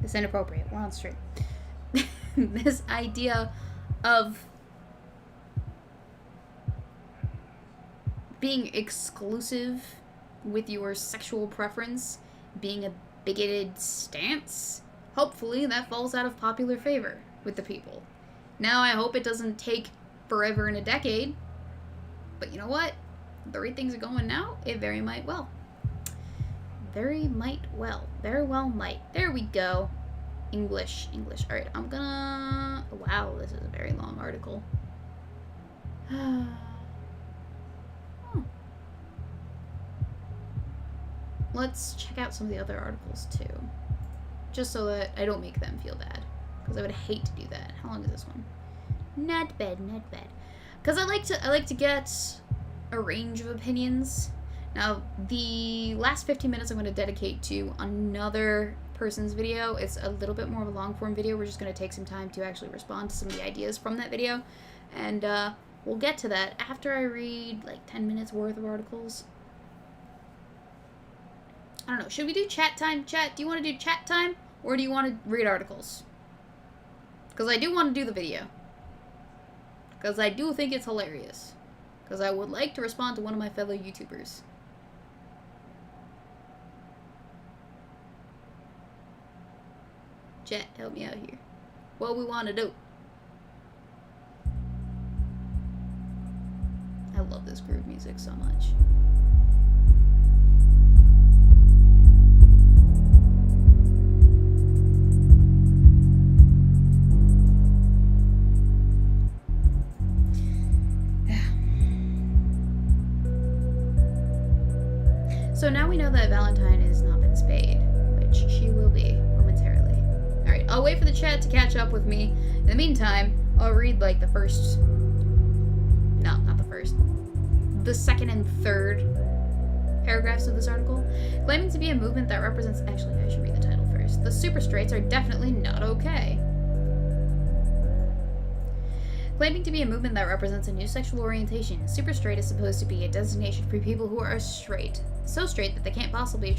This is inappropriate. We're on the street. This idea of being exclusive with your sexual preference, being a bigoted stance, hopefully that falls out of popular favor with the people. Now, I hope it doesn't take forever and a decade, but you know what? The way things are going now, it very might well. Very well might. There we go. English. Alright, I'm gonna... Wow, this is a very long article. Let's check out some of the other articles too. Just so that I don't make them feel bad. Because I would hate to do that. How long is this one? Not bad. Because I like to get a range of opinions. Now, the last 15 minutes I'm going to dedicate to another person's video. It's a little bit more of a long form video. We're just going to take some time to actually respond to some of the ideas from that video. And we'll get to that after I read like 10 minutes worth of articles. I don't know. Should we do chat time? Chat, do you want to do chat time? Or do you want to read articles? Because I do want to do the video. Because I do think it's hilarious. Because I would like to respond to one of my fellow YouTubers. Chat, help me out here. What we want to do? I love this groove music so much. So now we know that Valentine has not been spayed, which she will be momentarily. Alright, I'll wait for the chat to catch up with me. In the meantime, I'll read like the first... No, not the first. The second and third paragraphs of this article. Claiming to be a movement that represents... Actually, I should read the title first. The super straights are definitely not okay. Claiming to be a movement that represents a new sexual orientation, super straight is supposed to be a designation for people who are straight. So straight that they can't possibly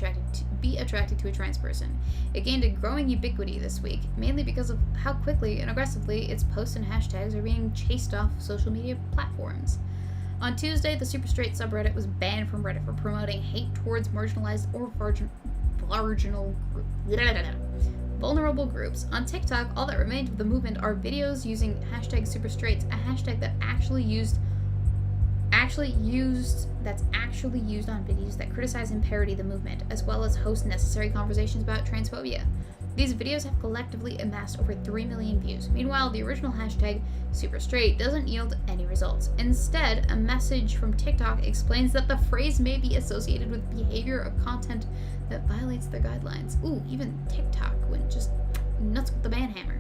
be attracted to a trans person. It gained a growing ubiquity this week, mainly because of how quickly and aggressively its posts and hashtags are being chased off social media platforms. On Tuesday, the super straight subreddit was banned from Reddit for promoting hate towards marginalized or vulnerable groups. On TikTok, all that remained of the movement are videos using hashtag superstraights, a hashtag that actually used on videos that criticize and parody the movement, as well as host necessary conversations about transphobia. These videos have collectively amassed over 3 million views. Meanwhile, the original hashtag superstraight doesn't yield any results. Instead, a message from TikTok explains that the phrase may be associated with behavior or content that violates their guidelines. Ooh, even TikTok went just nuts with the ban hammer.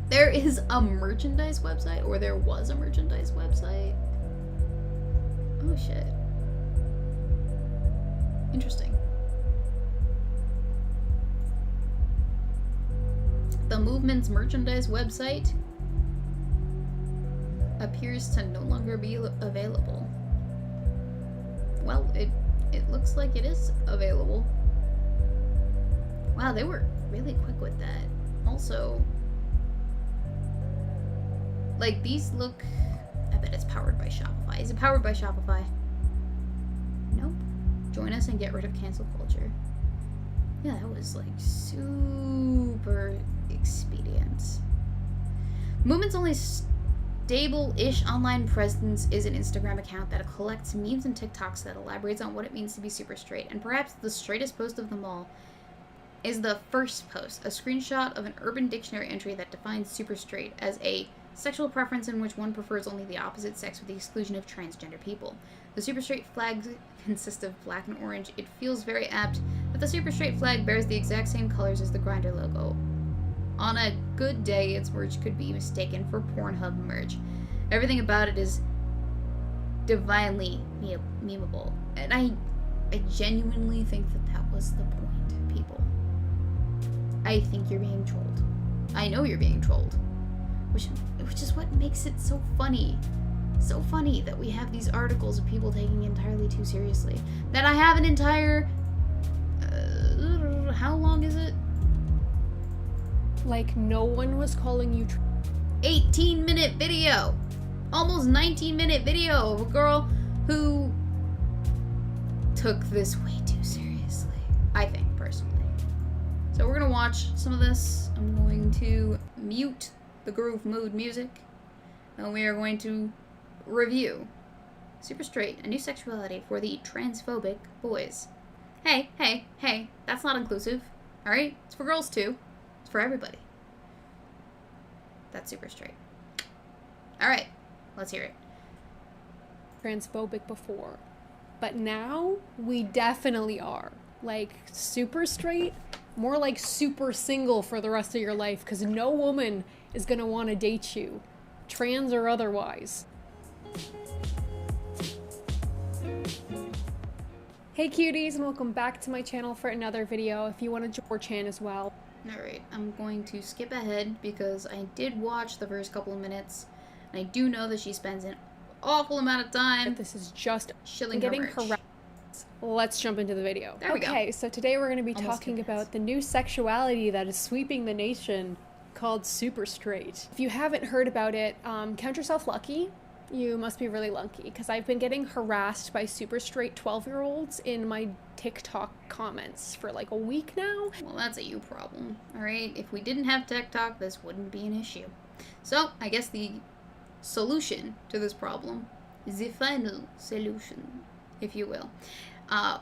There is a merchandise website, or there was a merchandise website. Oh shit. Interesting. The movement's merchandise website appears to no longer be available. Well, it looks like it is available. Wow, they were really quick with that. Also, like, these look... I bet it's powered by Shopify. Is it powered by Shopify? Nope. Join us and get rid of cancel culture. Yeah, that was, like, super expedient. Movement's only stable-ish online presence is an Instagram account that collects memes and TikToks that elaborates on what it means to be super straight. And perhaps the straightest post of them all is the first post, a screenshot of an Urban Dictionary entry that defines super straight as a sexual preference in which one prefers only the opposite sex with the exclusion of transgender people. The super straight flag consists of black and orange. It feels very apt that the super straight flag bears the exact same colors as the Grindr logo. On a good day, its merch could be mistaken for Pornhub merch. Everything about it is divinely memeable. And I genuinely think that was the point, people. I think you're being trolled. I know you're being trolled. Which is what makes it so funny. So funny that we have these articles of people taking it entirely too seriously. That I have an entire... how long is it? Like, no one was calling you 18-minute video. Almost 19-minute video of a girl who took this way too seriously. I think, personally. So we're gonna watch some of this. I'm going to mute the groove mood music, and we are going to review Super Straight, a new sexuality for the transphobic boys. Hey, that's not inclusive, alright? It's for girls too. It's for everybody. That's Super Straight. Alright, let's hear it. transphobic before, but now we definitely are. Like, super straight, more like super single for the rest of your life, because no woman is going to want to date you, trans or otherwise. Hey cuties, and welcome back to my channel for another video. If you want to join our channel as well. Alright, I'm going to skip ahead because I did watch the first couple of minutes, and I do know that she spends an awful amount of time. This is just shilling getting her merch. correct. Let's jump into the video. There we go. Okay, so today we're going to be Almost talking 2 minutes. about the new sexuality that is sweeping the nation called super straight. If you haven't heard about it, count yourself lucky, You must be really lucky, because I've been getting harassed by super straight 12-year-olds in my TikTok comments for like a week now. Well, that's a you problem, alright? If we didn't have TikTok, this wouldn't be an issue. So, I guess the solution to this problem, the final solution, if you will,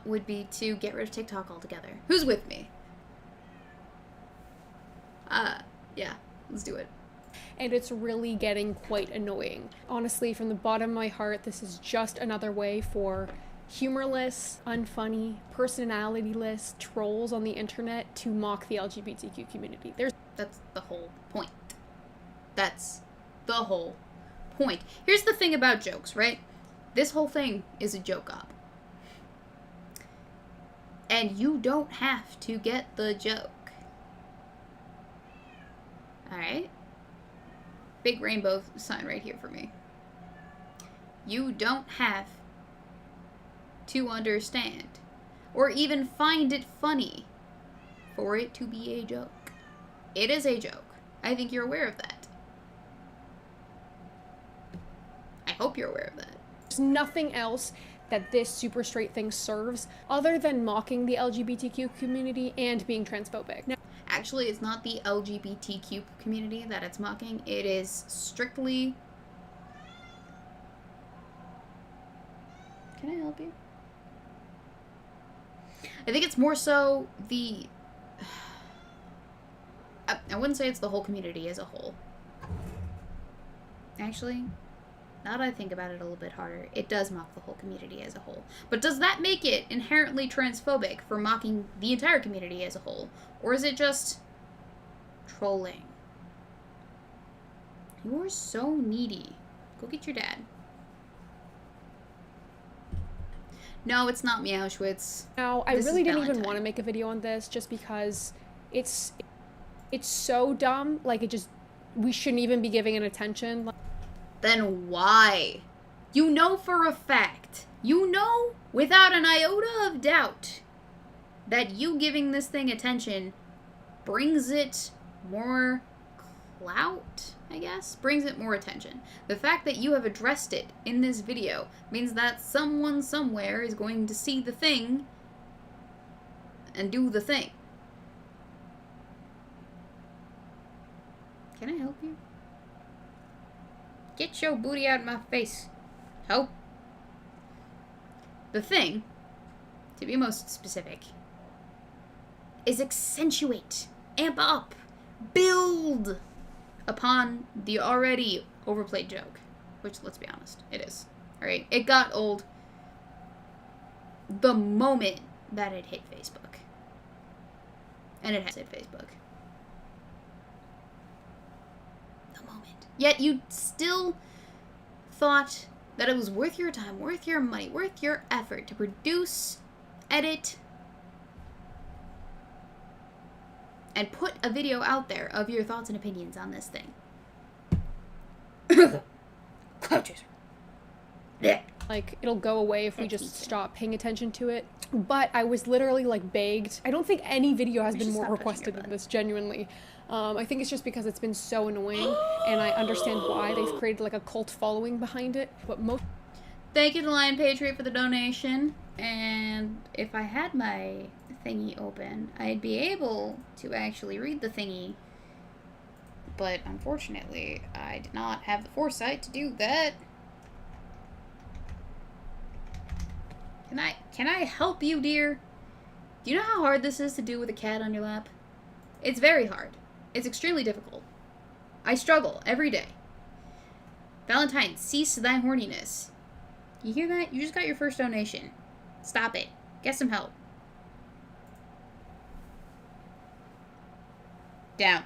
would be to get rid of TikTok altogether. Who's with me? Yeah, let's do it. And it's really getting quite annoying. Honestly, from the bottom of my heart, this is just another way for humorless, unfunny, personality-less trolls on the internet to mock the LGBTQ community. That's the whole point. That's the whole point. Here's the thing about jokes, right? This whole thing is a joke op. And you don't have to get the joke. Alright? Big rainbow sign right here for me. You don't have to understand or even find it funny for it to be a joke. It is a joke. I think you're aware of that. I hope you're aware of that. There's nothing else that this super straight thing serves other than mocking the LGBTQ community and being transphobic. Now, actually, it's not the LGBTQ community that it's mocking. It is strictly... Can I help you? I think it's more so the... I wouldn't say it's the whole community as a whole. Actually, now that I think about it a little bit harder, it does mock the whole community as a whole. But does that make it inherently transphobic for mocking the entire community as a whole? Or is it just trolling? You're so needy. Go get your dad. No, it's not Meowschwitz. now I This really is didn't even Valentine. want to make a video on this just because it's so dumb. Like, we shouldn't even be giving it attention. Then why? You know for a fact, you know without an iota of doubt, that you giving this thing attention brings it more clout, I guess? Brings it more attention. The fact that you have addressed it in this video means that someone somewhere is going to see the thing and do the thing. Can I help you? Get your booty out of my face. Help. The thing, to be most specific, is accentuate, amp up, build upon the already overplayed joke. Which, let's be honest, it is. Alright? It got old the moment that it hit Facebook. And it has hit Facebook. Yet you still thought that it was worth your time, worth your money, worth your effort to produce, edit, and put a video out there of your thoughts and opinions on this thing. Cloud chaser. Yeah. Like, it'll go away if we just stop paying attention to it. But I was literally, like, begged. I don't think any video has been should more stop touching requested your than this, genuinely. I think it's just because it's been so annoying, and I understand why. They've created, like, a cult following behind it. But Thank you to Lion Patriot for the donation. And if I had my thingy open, I'd be able to actually read the thingy. But unfortunately, I did not have the foresight to do that. Can I help you, dear? Do you know how hard this is to do with a cat on your lap? It's very hard. It's extremely difficult. I struggle every day. Valentine, cease thy horniness. You hear that? You just got your first donation. Stop it. Get some help. Down.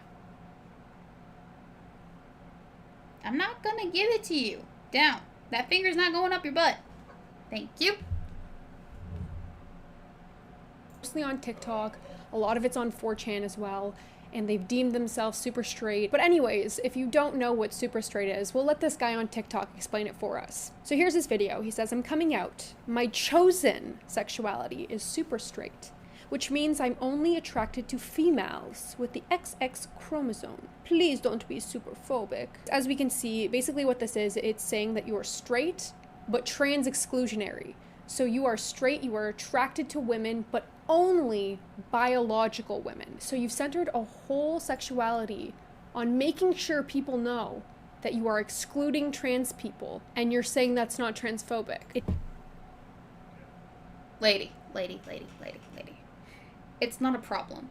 I'm not gonna give it to you. Down. That finger's not going up your butt. Thank you. mostly on TikTok. A lot of it's on 4chan as well. And they've deemed themselves super straight. But anyways, if you don't know what super straight is, we'll let this guy on TikTok explain it for us. So here's his video. He says, "I'm coming out. My chosen sexuality is super straight. which means I'm only attracted to females with the XX chromosome. Please don't be super phobic. As we can see, basically what this is, it's saying that you're straight, but trans exclusionary. So you are straight, you are attracted to women, but only biological women. So you've centered a whole sexuality on making sure people know that you are excluding trans people, and you're saying that's not transphobic. Lady. It's not a problem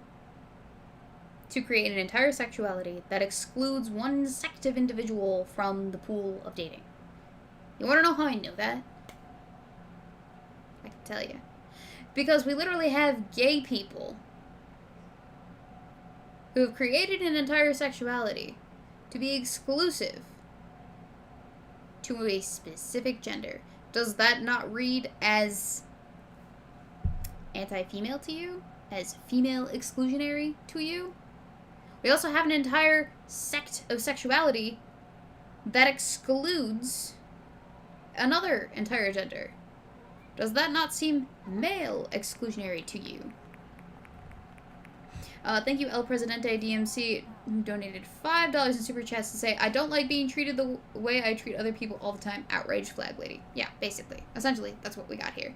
to create an entire sexuality that excludes one sect of individual from the pool of dating. You want to know how I know that? I can tell you. Because we literally have gay people who have created an entire sexuality to be exclusive to a specific gender. Does that not read as anti-female to you? As female exclusionary to you? We also have an entire sect of sexuality that excludes another entire gender. Does that not seem male exclusionary to you? Thank you, El Presidente DMC, who donated $5 in super chats to say, I don't like being treated the way I treat other people all the time. Outrage flag lady. Yeah, basically. Essentially, that's what we got here.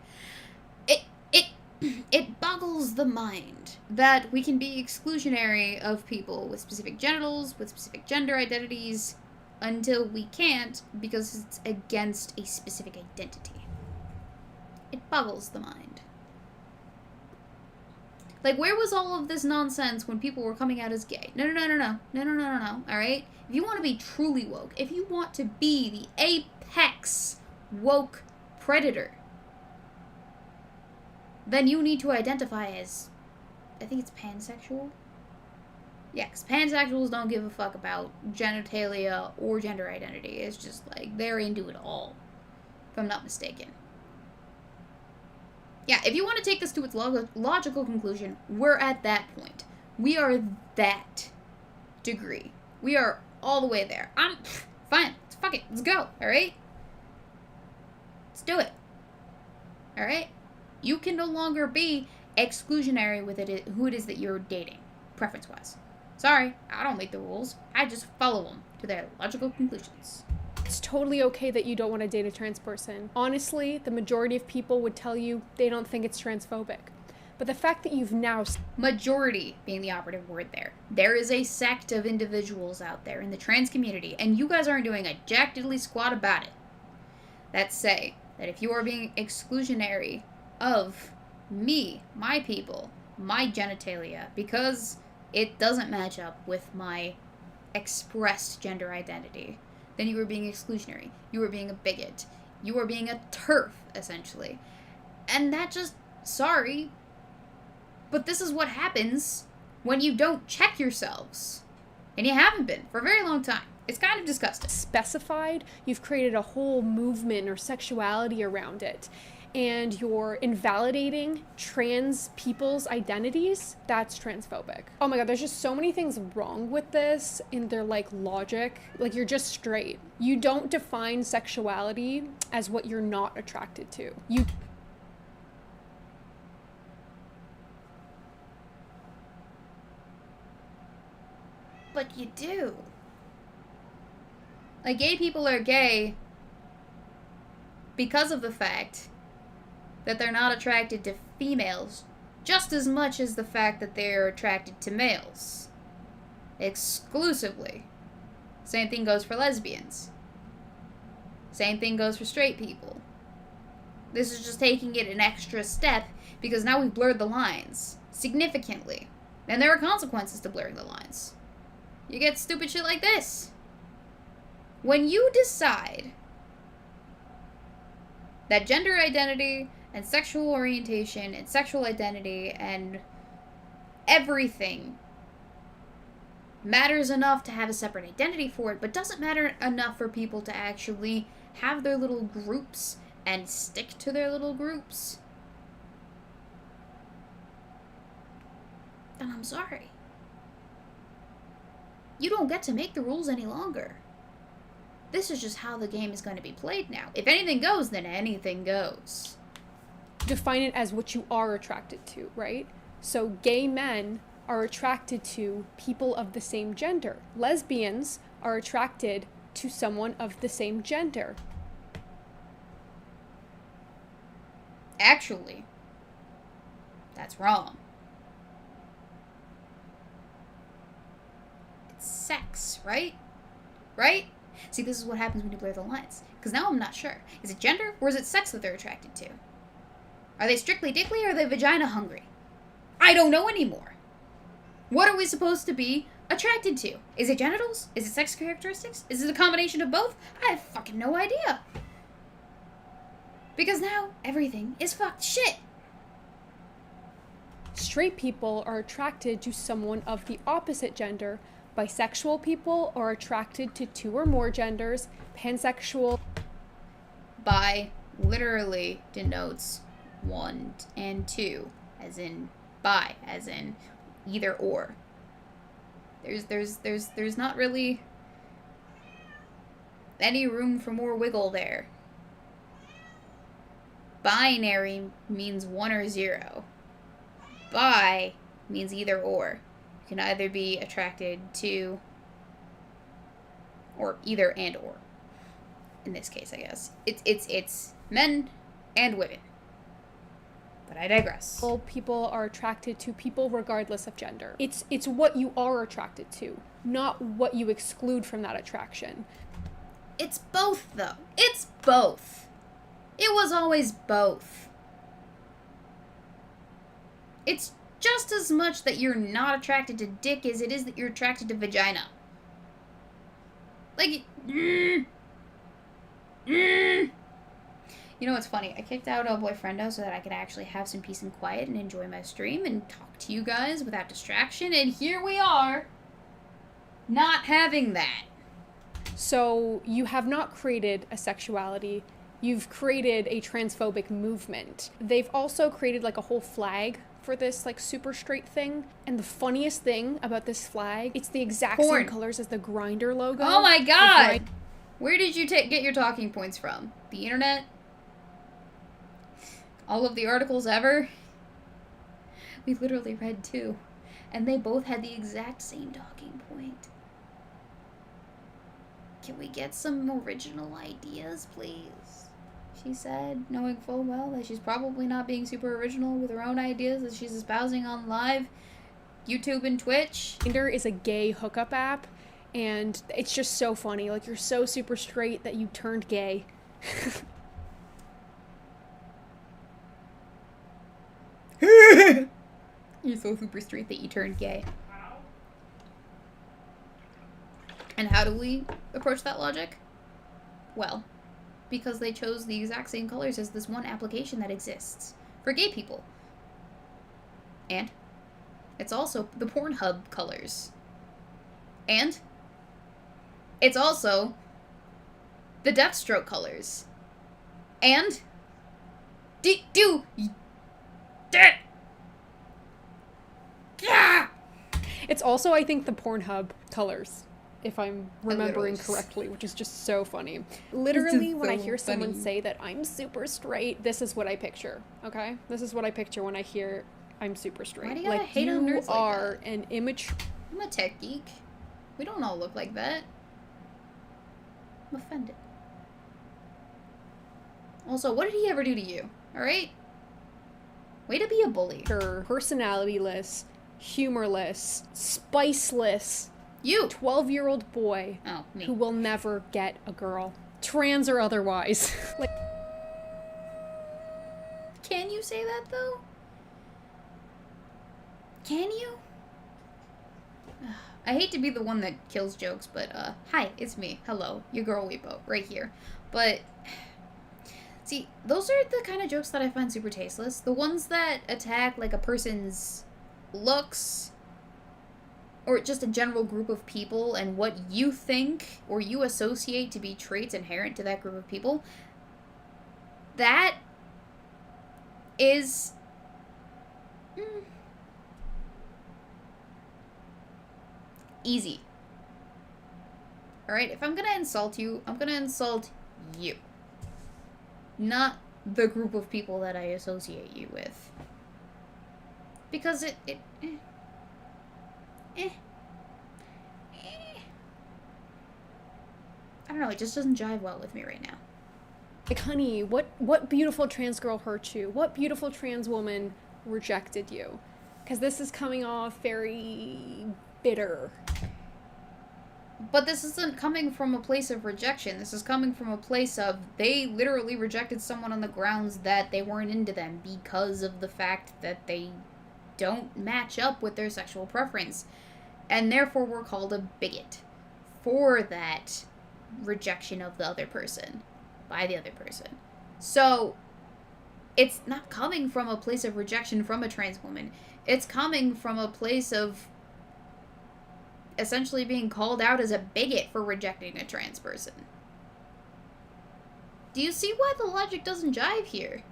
It boggles the mind that we can be exclusionary of people with specific genitals, with specific gender identities, until we can't because it's against a specific identity. It boggles the mind. Like, where was all of this nonsense when people were coming out as gay? No, alright? If you want to be truly woke, if you want to be the apex woke predator, then you need to identify as, I think it's pansexual? Yeah, because pansexuals don't give a fuck about genitalia or gender identity. It's just like, they're into it all, if I'm not mistaken. Yeah, if you want to take this to its logical conclusion, we're at that point. We are that degree. We are all the way there. Fine. Fuck it. Let's go. Alright? Let's do it. Alright? You can no longer be exclusionary with who it is that you're dating, preference-wise. Sorry, I don't make the rules. I just follow them to their logical conclusions. It's totally okay that you don't want to date a trans person. Honestly, the majority of people would tell you they don't think it's transphobic. But the fact that you've now... Majority being the operative word there. There is a sect of individuals out there in the trans community, and you guys aren't doing a jack diddly squat about it, that say that if you are being exclusionary of me, my people, my genitalia, because it doesn't match up with my expressed gender identity, then you were being exclusionary. You were being a bigot. You were being a TERF, essentially. And that just, sorry, but this is what happens when you don't check yourselves. And you haven't been for a very long time. It's kind of disgusting. Specified, you've created a whole movement or sexuality around it. And you're invalidating trans people's identities, that's transphobic. Oh my god, there's just so many things wrong with this in their, like, logic. Like, you're just straight. You don't define sexuality as what you're not attracted to. But you do. Like, gay people are gay because of the fact that they're not attracted to females just as much as the fact that they're attracted to males. Exclusively. Same thing goes for lesbians. Same thing goes for straight people. This is just taking it an extra step because now we've blurred the lines significantly. And there are consequences to blurring the lines. You get stupid shit like this. When you decide that gender identity and sexual orientation and sexual identity and everything matters enough to have a separate identity for it, but doesn't matter enough for people to actually have their little groups and stick to their little groups, then I'm sorry. You don't get to make the rules any longer. This is just how the game is going to be played now. If anything goes, then anything goes. Define it as what you are attracted to, right? So gay men are attracted to people of the same gender. Lesbians are attracted to someone of the same gender. Actually, that's wrong. It's sex, right? Right? See, this is what happens when you blur the lines. Because now I'm not sure. Is it gender or is it sex that they're attracted to? Are they strictly dickly or are they vagina hungry? I don't know anymore. What are we supposed to be attracted to? Is it genitals? Is it sex characteristics? Is it a combination of both? I have fucking no idea. Because now everything is fucked shit. Straight people are attracted to someone of the opposite gender. Bisexual people are attracted to 2 or more genders. Pansexual. Bi literally denotes 1 and 2, as in bi, as in either or. There's not really any room for more wiggle there. Binary means 1 or 0. Bi means either or. You can either be attracted to, or either and or. In this case, I guess. It's men and women. But I digress. People are attracted to people regardless of gender. It's what you are attracted to, not what you exclude from that attraction. It's both, though. It's both. It was always both. It's just as much that you're not attracted to dick as it is that you're attracted to vagina. Like, You know what's funny? I kicked out a boyfriendo so that I could actually have some peace and quiet and enjoy my stream and talk to you guys without distraction, and here we are, not having that. So you have not created a sexuality, you've created a transphobic movement. They've also created like a whole flag for this like super straight thing. And the funniest thing about this flag, it's the exact same colors as the Grindr logo. Oh my god! Where did you get your talking points from? The internet? All of the articles ever? We literally read 2. And they both had the exact same talking point. Can we get some original ideas, please? She said, knowing full well that she's probably not being super original with her own ideas that she's espousing on live YouTube and Twitch. Grindr is a gay hookup app, and it's just so funny. Like, you're so super straight that you turned gay. You're so super straight that you turned gay. And how do we approach that logic? Well, because they chose the exact same colors as this one application that exists for gay people. And it's also the Pornhub colors. And it's also the Deathstroke colors. And It's also, I think, the Pornhub colors, if I'm remembering correctly, which is just so funny. Literally, when I hear someone say that I'm super straight, this is what I picture, okay? This is what I picture when I hear I'm super straight. Why do you gotta hate on nerds like are that? an immature... I'm a tech geek. We don't all look like that. I'm offended. Also, what did he ever do to you? Alright? Way to be a bully. Personality-less, humorless, spiceless... You! 12-year-old boy me. who will never get a girl. Trans or otherwise. Like, can you say that, though? Can you? I hate to be the one that kills jokes, but, hi, it's me. Hello, your girl Weebo, right here. But, see, those are the kind of jokes that I find super tasteless. The ones that attack, like, a person's looks, or just a general group of people, and what you think or you associate to be traits inherent to that group of people, that is easy. Alright, if I'm gonna insult you, I'm gonna insult you. Not the group of people that I associate you with. Because it I don't know, it just doesn't jive well with me right now. Like, honey, what beautiful trans girl hurt you? What beautiful trans woman rejected you? Because this is coming off very bitter. But this isn't coming from a place of rejection. This is coming from a place of they literally rejected someone on the grounds that they weren't into them because of the fact that they don't match up with their sexual preference. And therefore were called a bigot for that rejection of the other person by the other person. So it's not coming from a place of rejection from a trans woman. It's coming from a place of essentially being called out as a bigot for rejecting a trans person. Do you see why the logic doesn't jive here?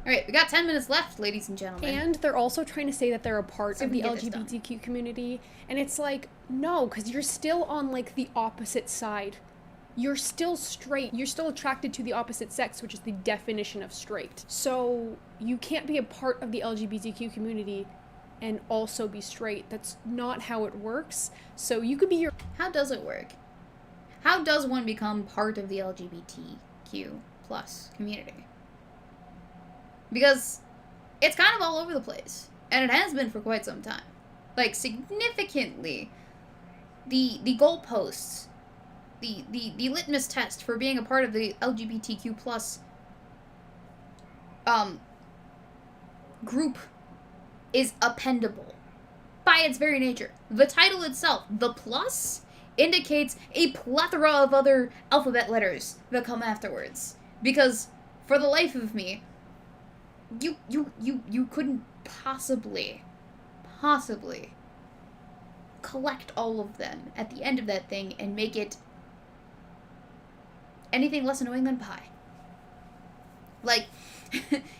Alright, we got 10 minutes left, ladies and gentlemen. And they're also trying to say that they're a part So of we the get this done. LGBTQ community. And it's like, no, because you're still on, like, the opposite side. You're still straight. You're still attracted to the opposite sex, which is the definition of straight. So you can't be a part of the LGBTQ community and also be straight. That's not how it works. So you could be your... How does it work? How does one become part of the LGBTQ plus community? Because it's kind of all over the place. And it has been for quite some time. Like, significantly, the goalposts, the litmus test for being a part of the LGBTQ plus group is appendable by its very nature. The title itself, the plus, indicates a plethora of other alphabet letters that come afterwards. Because for the life of me, you couldn't possibly collect all of them at the end of that thing and make it anything less annoying than pi. Like,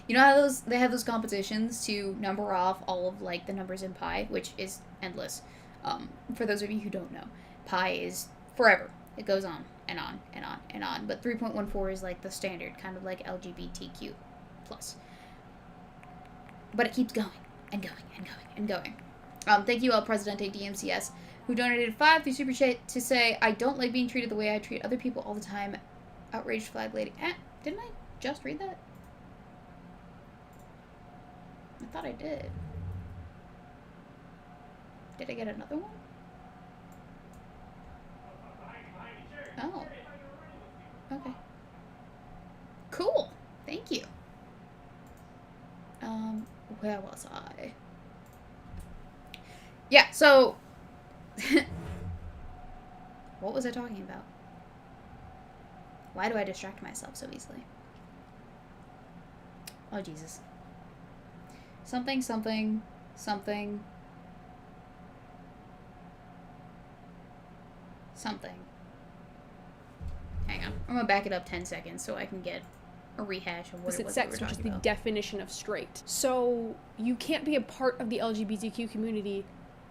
you know how they have those competitions to number off all of, like, the numbers in pi, which is endless. For those of you who don't know, pi is forever. It goes on and on and on and on. But 3.14 is, like, the standard, kind of like LGBTQ plus. But it keeps going and going and going and going. Thank you, El Presidente DMCS, who donated 5 through Super Chat to say, I don't like being treated the way I treat other people all the time. Outraged flag lady. Didn't I just read that? I thought I did. Did I get another one? Oh. Okay. Cool. Thank you. Where was I? Yeah, so... what was I talking about? Why do I distract myself so easily? Oh, Jesus. Something. Hang on. I'm gonna back it up 10 seconds so I can get a rehash of what it was sex, we were which is talking the about. definition of straight. So you can't be a part of the LGBTQ community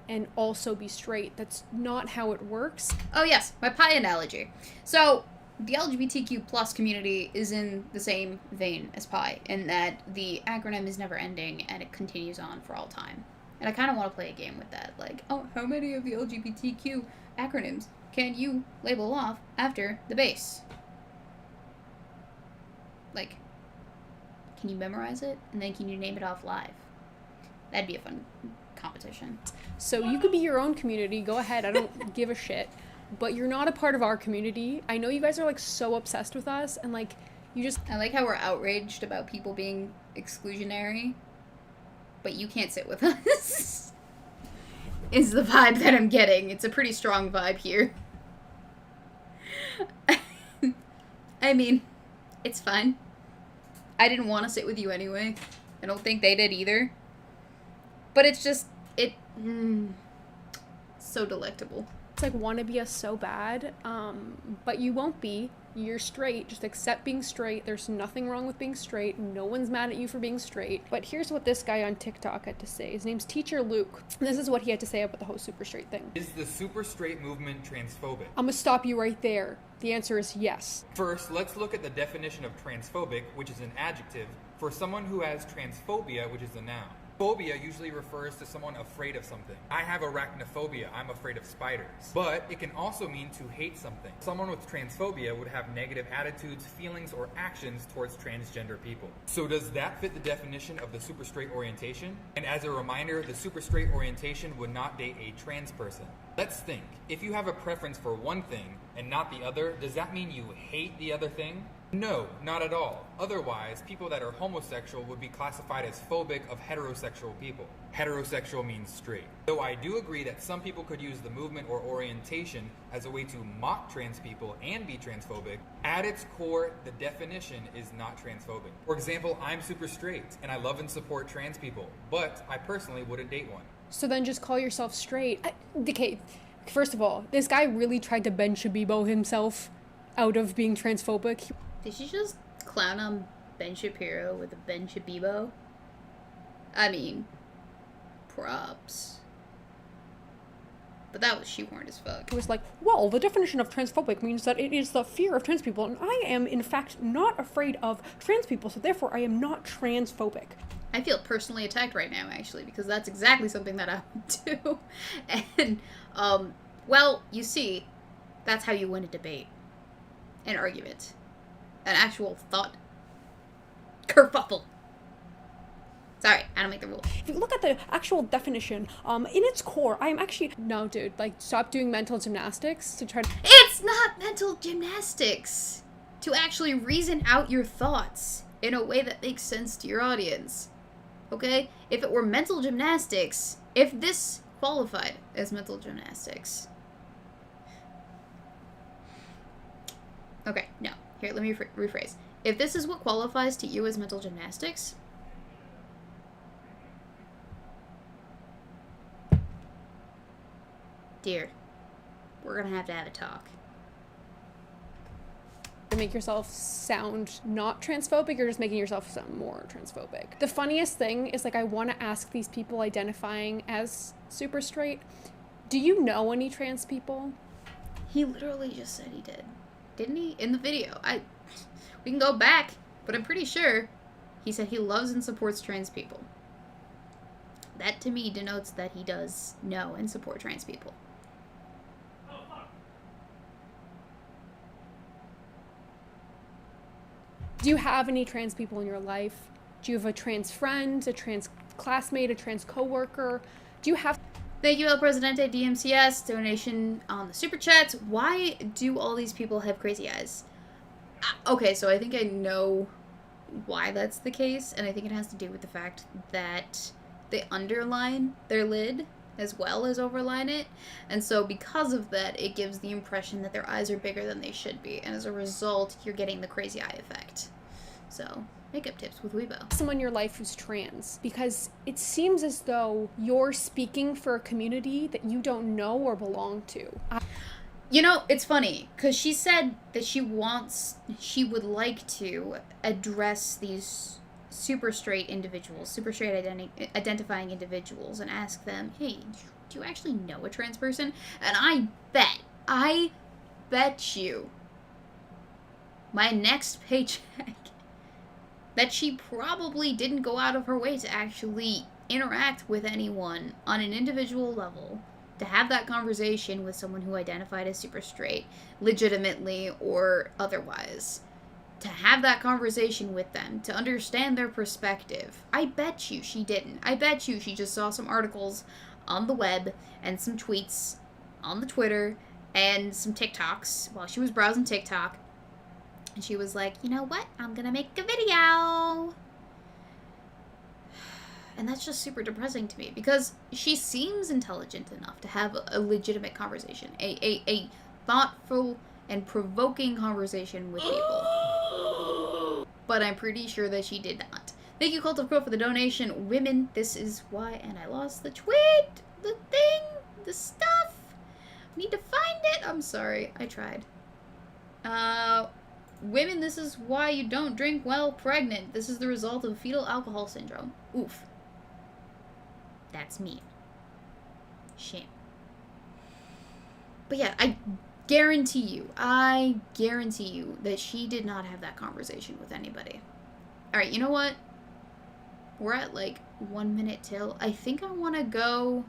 and also be straight. That's not how it works. Oh yes, my pie analogy. So, the LGBTQ plus community is in the same vein as pi, in that the acronym is never ending and it continues on for all time. And I kind of want to play a game with that. Like, oh, how many of the LGBTQ acronyms can you label off after the base? Like, can you memorize it? And then can you name it off live? That'd be a fun competition. So you could be your own community. Go ahead. I don't give a shit. But you're not a part of our community. I know you guys are, like, so obsessed with us, and, like, you just... I like how we're outraged about people being exclusionary, but you can't sit with us. Is the vibe that I'm getting. It's a pretty strong vibe here. I mean, it's fine. I didn't want to sit with you anyway. I don't think they did either. But it's just, so delectable. It's like, want to be us so bad, but you won't be. You're straight. Just accept being straight. There's nothing wrong with being straight. No one's mad at you for being straight. But here's what this guy on TikTok had to say. His name's Teacher Luke. And this is what he had to say about the whole super straight thing. Is the super straight movement transphobic? I'm gonna stop you right there. The answer is yes. First, let's look at the definition of transphobic, which is an adjective, for someone who has transphobia, which is a noun. Phobia usually refers to someone afraid of something. I have arachnophobia, I'm afraid of spiders. But it can also mean to hate something. Someone with transphobia would have negative attitudes, feelings, or actions towards transgender people. So does that fit the definition of the super straight orientation? And as a reminder, the super straight orientation would not date a trans person. Let's think. If you have a preference for one thing and not the other, does that mean you hate the other thing? No, not at all. Otherwise, people that are homosexual would be classified as phobic of heterosexual people. Heterosexual means straight. Though I do agree that some people could use the movement or orientation as a way to mock trans people and be transphobic, at its core, the definition is not transphobic. For example, I'm super straight, and I love and support trans people, but I personally wouldn't date one. So then just call yourself straight. Okay, first of all, this guy really tried to Ben Shabibo himself out of being transphobic. Did she just clown on Ben Shapiro with a Ben Shabibo? I mean, props. But that was shoehorned as fuck. It was like, well, the definition of transphobic means that it is the fear of trans people, and I am, in fact, not afraid of trans people, so therefore I am not transphobic. I feel personally attacked right now, actually, because that's exactly something that I would do. And, well, you see, that's how you win a debate. An argument. An actual thought kerfuffle. Sorry, I don't make the rules. If you look at the actual definition, in its core, I am actually... No, dude, like, stop doing mental gymnastics to try to... It's not mental gymnastics to actually reason out your thoughts in a way that makes sense to your audience. Okay? If it were mental gymnastics, if this qualified as mental gymnastics... Okay, no. Here, let me rephrase. If this is what qualifies to you as mental gymnastics... Dear, we're gonna have to have a talk. To make yourself sound not transphobic, you're just making yourself sound more transphobic. The funniest thing is, like, I want to ask these people identifying as super straight, do you know any trans people? He literally just said he did. Didn't he? In the video. We can go back, but I'm pretty sure he said he loves and supports trans people. That to me denotes that he does know and support trans people. Do you have any trans people in your life? Do you have a trans friend, a trans classmate, a trans coworker? Do you have... Thank you, El Presidente DMCS. Donation on the Super Chats. Why do all these people have crazy eyes? Okay, so I think I know why that's the case, and I think it has to do with the fact that they underline their lid as well as overline it, and so because of that, it gives the impression that their eyes are bigger than they should be, and as a result, you're getting the crazy eye effect. So, makeup tips with Weebo. Someone in your life who's trans, because it seems as though you're speaking for a community that you don't know or belong to. You know, it's funny, because she said that she would like to address these super straight individuals, super straight identifying individuals, and ask them, hey, do you actually know a trans person? And I bet you, my next paycheck, that she probably didn't go out of her way to actually interact with anyone on an individual level, to have that conversation with someone who identified as super straight, legitimately or otherwise. To have that conversation with them, to understand their perspective. I bet you she didn't. I bet you she just saw some articles on the web and some tweets on the Twitter and some TikToks while she was browsing TikTok. And she was like, you know what? I'm gonna make a video. And that's just super depressing to me because she seems intelligent enough to have a legitimate conversation. A thoughtful and provoking conversation with people. But I'm pretty sure that she did not. Thank you, Cult of Crow, for the donation. Women, this is why, and I lost the tweet, the thing, the stuff. Need to find it. I'm sorry, I tried. Women, this is why you don't drink while pregnant. This is the result of fetal alcohol syndrome. Oof. That's mean. Shame. But yeah, I guarantee you that she did not have that conversation with anybody. Alright, you know what? We're at like 1 minute till. I think I want to go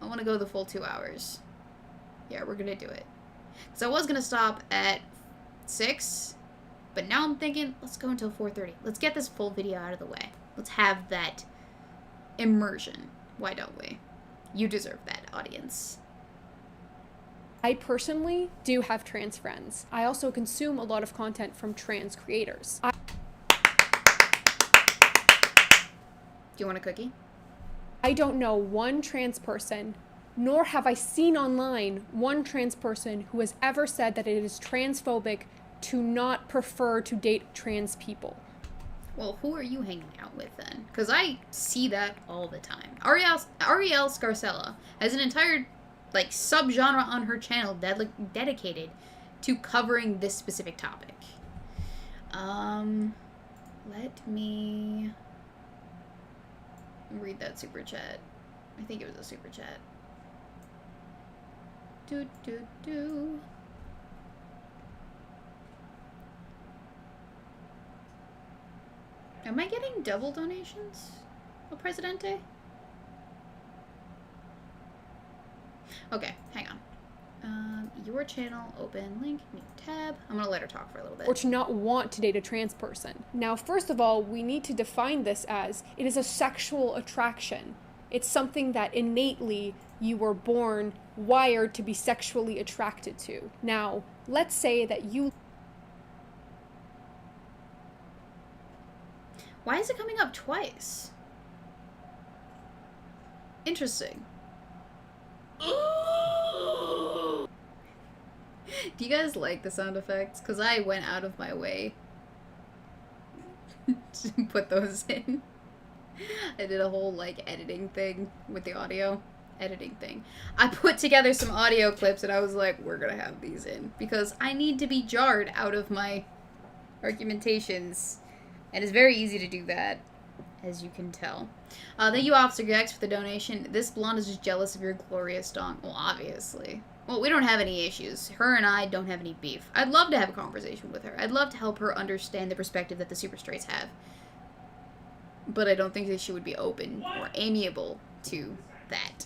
the full 2 hours. Yeah, we're gonna do it. Because I was gonna stop at 6, but now I'm thinking, let's go until 4:30. Let's get this full video out of the way. Let's have that immersion. Why don't we? You deserve that, audience. I personally do have trans friends. I also consume a lot of content from trans creators. Do you want a cookie? I don't know one trans person, nor have I seen online one trans person who has ever said that it is transphobic to not prefer to date trans people. Well, who are you hanging out with then? Because I see that all the time. Ariel Scarcella has an entire like subgenre on her channel dedicated to covering this specific topic. Let me read that super chat. I think it was a super chat. Do. Am I getting double donations? El Presidente? Okay, hang on. Your channel, open, link, new tab. I'm gonna let her talk for a little bit. Or to not want to date a trans person. Now, first of all, we need to define this as it is a sexual attraction. It's something that innately you were born wired to be sexually attracted to. Now, let's say that you... Why is it coming up twice? Interesting. Do you guys like the sound effects? Because I went out of my way to put those in. I did a whole, like, editing thing with the audio. Editing thing. I put together some audio clips and I was like, we're gonna have these in. Because I need to be jarred out of my argumentations. And it's very easy to do that, as you can tell. Thank you, Officer Gex, for the donation. This blonde is just jealous of your glorious dong. Well, obviously. Well, we don't have any issues. Her and I don't have any beef. I'd love to have a conversation with her. I'd love to help her understand the perspective that the super straights have. But I don't think that she would be open or amiable to that.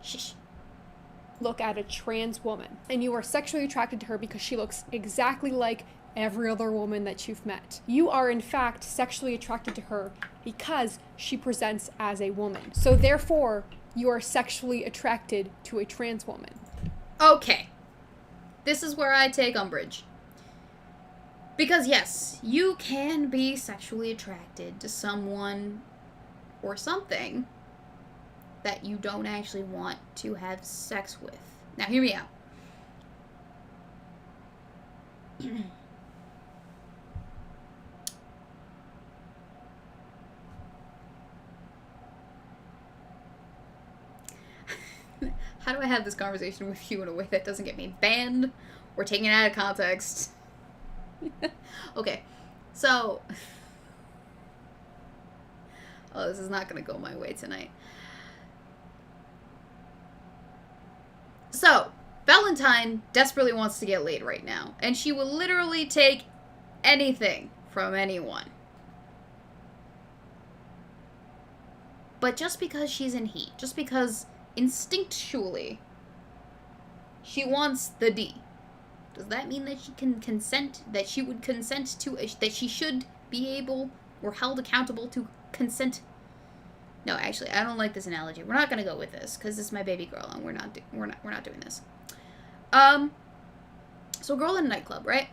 Shish. look at a trans woman and you are sexually attracted to her because she looks exactly like every other woman that you've met. You are in fact sexually attracted to her because she presents as a woman. So therefore, you are sexually attracted to a trans woman. Okay. This is where I take umbrage. Because yes, you can be sexually attracted to someone or something that you don't actually want to have sex with. Now hear me out. How do I have this conversation with you in a way that doesn't get me banned or taken out of context? Okay, so... Oh, this is not going to go my way tonight. So, Valentine desperately wants to get laid right now, and she will literally take anything from anyone. But just because she's in heat, just because instinctually she wants the D, does that mean that she can consent, that she would consent to, that she should be able or held accountable to consent? No, actually, I don't like this analogy. We're not gonna go with this because this is my baby girl, and we're not doing this. So a girl in a nightclub, right?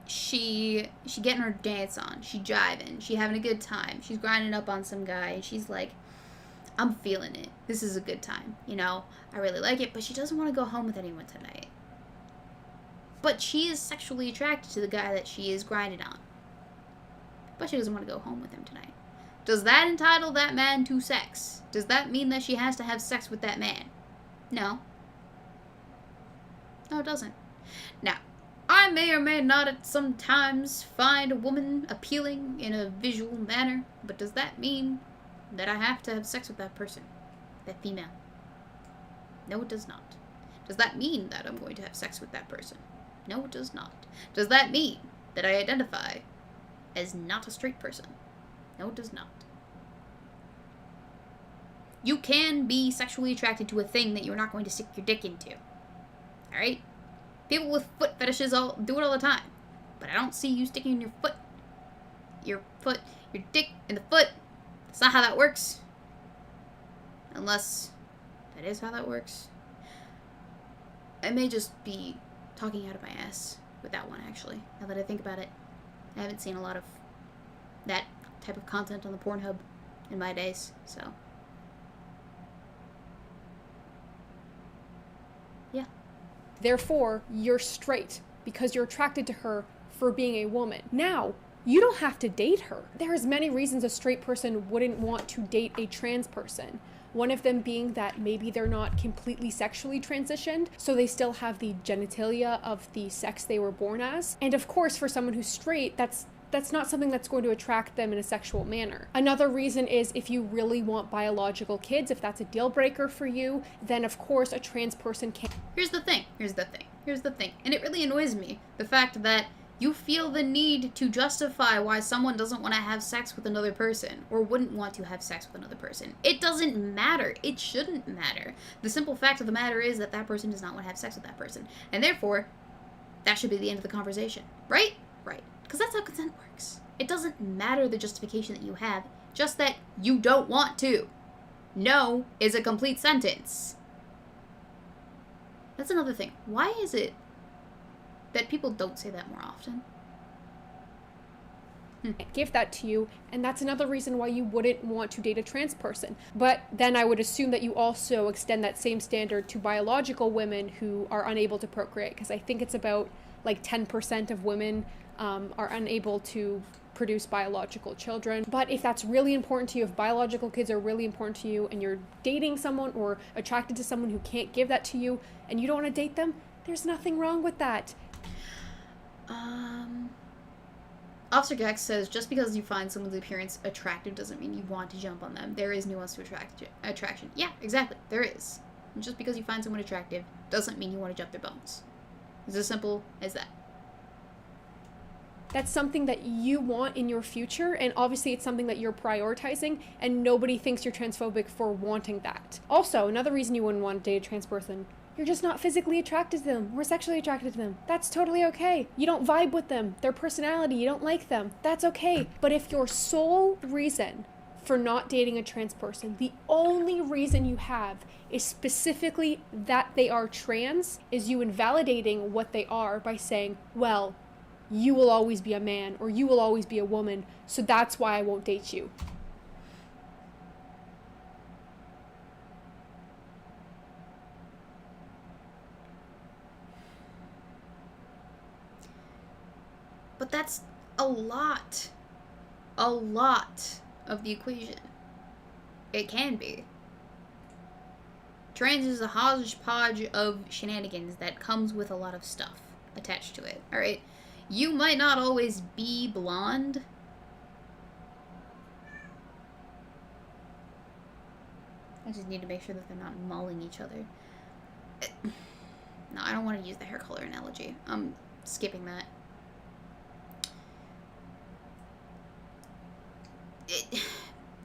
She getting her dance on. She jiving. She having a good time. She's grinding up on some guy, and she's like, I'm feeling it. This is a good time. You know, I really like it, but she doesn't want to go home with anyone tonight. But she is sexually attracted to the guy that she is grinding on. But she doesn't want to go home with him tonight. Does that entitle that man to sex? Does that mean that she has to have sex with that man? No. No, it doesn't. Now, I may or may not at sometimes find a woman appealing in a visual manner, but does that mean that I have to have sex with that person? That female? No, it does not. Does that mean that I'm going to have sex with that person? No, it does not. Does that mean that I identify as not a straight person? No, it does not. You can be sexually attracted to a thing that you're not going to stick your dick into. Alright? People with foot fetishes do it all the time. But I don't see you sticking your dick in the foot. That's not how that works. Unless that is how that works. I may just be talking out of my ass with that one, actually, now that I think about it. I haven't seen a lot of that type of content on the Pornhub in my days, so. Yeah. Therefore, you're straight because you're attracted to her for being a woman. Now, you don't have to date her. There's many reasons a straight person wouldn't want to date a trans person. One of them being that maybe they're not completely sexually transitioned, so they still have the genitalia of the sex they were born as. And of course, for someone who's straight, that's not something that's going to attract them in a sexual manner. Another reason is if you really want biological kids, if that's a deal breaker for you, then of course a trans person can't. Here's the thing. And it really annoys me. The fact that you feel the need to justify why someone doesn't want to have sex with another person or wouldn't want to have sex with another person. It doesn't matter. It shouldn't matter. The simple fact of the matter is that that person does not want to have sex with that person. And therefore, that should be the end of the conversation. Right? Right. Because that's how consent works. It doesn't matter the justification that you have, just that you don't want to. No is a complete sentence. That's another thing. Why is it that people don't say that more often? Give that to you, and that's another reason why you wouldn't want to date a trans person. But then I would assume that you also extend that same standard to biological women who are unable to procreate, because I think it's about like 10% of women are unable to produce biological children. But if that's really important to you, if biological kids are really important to you, and you're dating someone or attracted to someone who can't give that to you, and you don't want to date them, there's nothing wrong with that. Officer Gex says, just because you find someone's appearance attractive doesn't mean you want to jump on them. There is nuance to attraction. Yeah, exactly. There is. And just because you find someone attractive doesn't mean you want to jump their bones. It's as simple as that. That's something that you want in your future, and obviously it's something that you're prioritizing, and nobody thinks you're transphobic for wanting that. Also, another reason you wouldn't want to date a trans person, you're just not physically attracted to them or sexually attracted to them. That's totally okay. You don't vibe with them, their personality, you don't like them. That's okay. But if your sole reason for not dating a trans person, the only reason you have is specifically that they are trans, is you invalidating what they are by saying, well, you will always be a man or you will always be a woman, so that's why I won't date you. But that's a lot of the equation. It can be. Trans is a hodgepodge of shenanigans that comes with a lot of stuff attached to it, alright? You might not always be blonde. I just need to make sure that they're not mauling each other. No, I don't want to use the hair color analogy. I'm skipping that.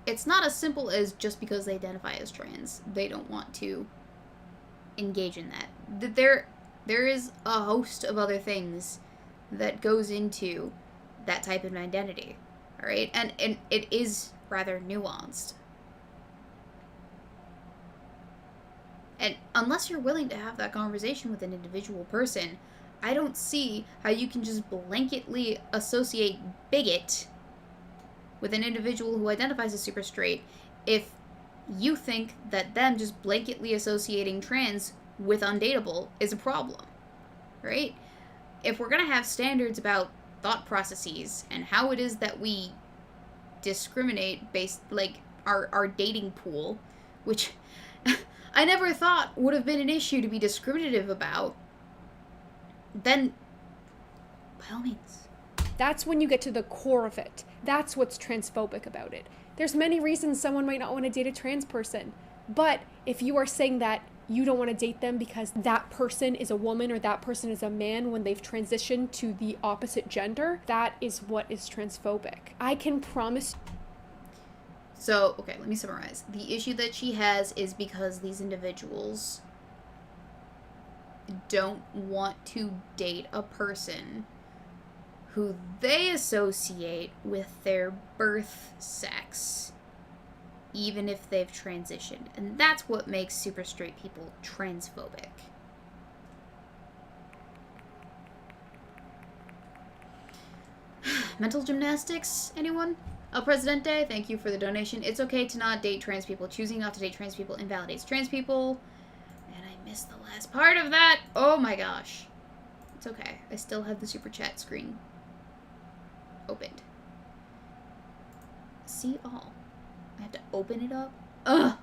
It's not as simple as just because they identify as trans, they don't want to engage in that. There is a host of other things that goes into that type of identity, alright? And it is rather nuanced. And unless you're willing to have that conversation with an individual person, I don't see how you can just blanketly associate bigot with an individual who identifies as super straight if you think that them just blanketly associating trans with undateable is a problem, right? If we're going to have standards about thought processes and how it is that we discriminate based, like, our dating pool, which I never thought would have been an issue to be discriminative about, then by all means. That's when you get to the core of it. That's what's transphobic about it. There's many reasons someone might not want to date a trans person, but if you are saying that you don't want to date them because that person is a woman or that person is a man when they've transitioned to the opposite gender, that is what is transphobic. I can promise. So, okay, let me summarize. The issue that she has is because these individuals don't want to date a person who they associate with their birth sex, even if they've transitioned. And that's what makes super straight people transphobic. Mental gymnastics, anyone? El Presidente, thank you for the donation. It's okay to not date trans people. Choosing not to date trans people invalidates trans people. And I missed the last part of that. Oh my gosh. It's okay. I still have the super chat screen opened. See all. I have to open it up. Ugh.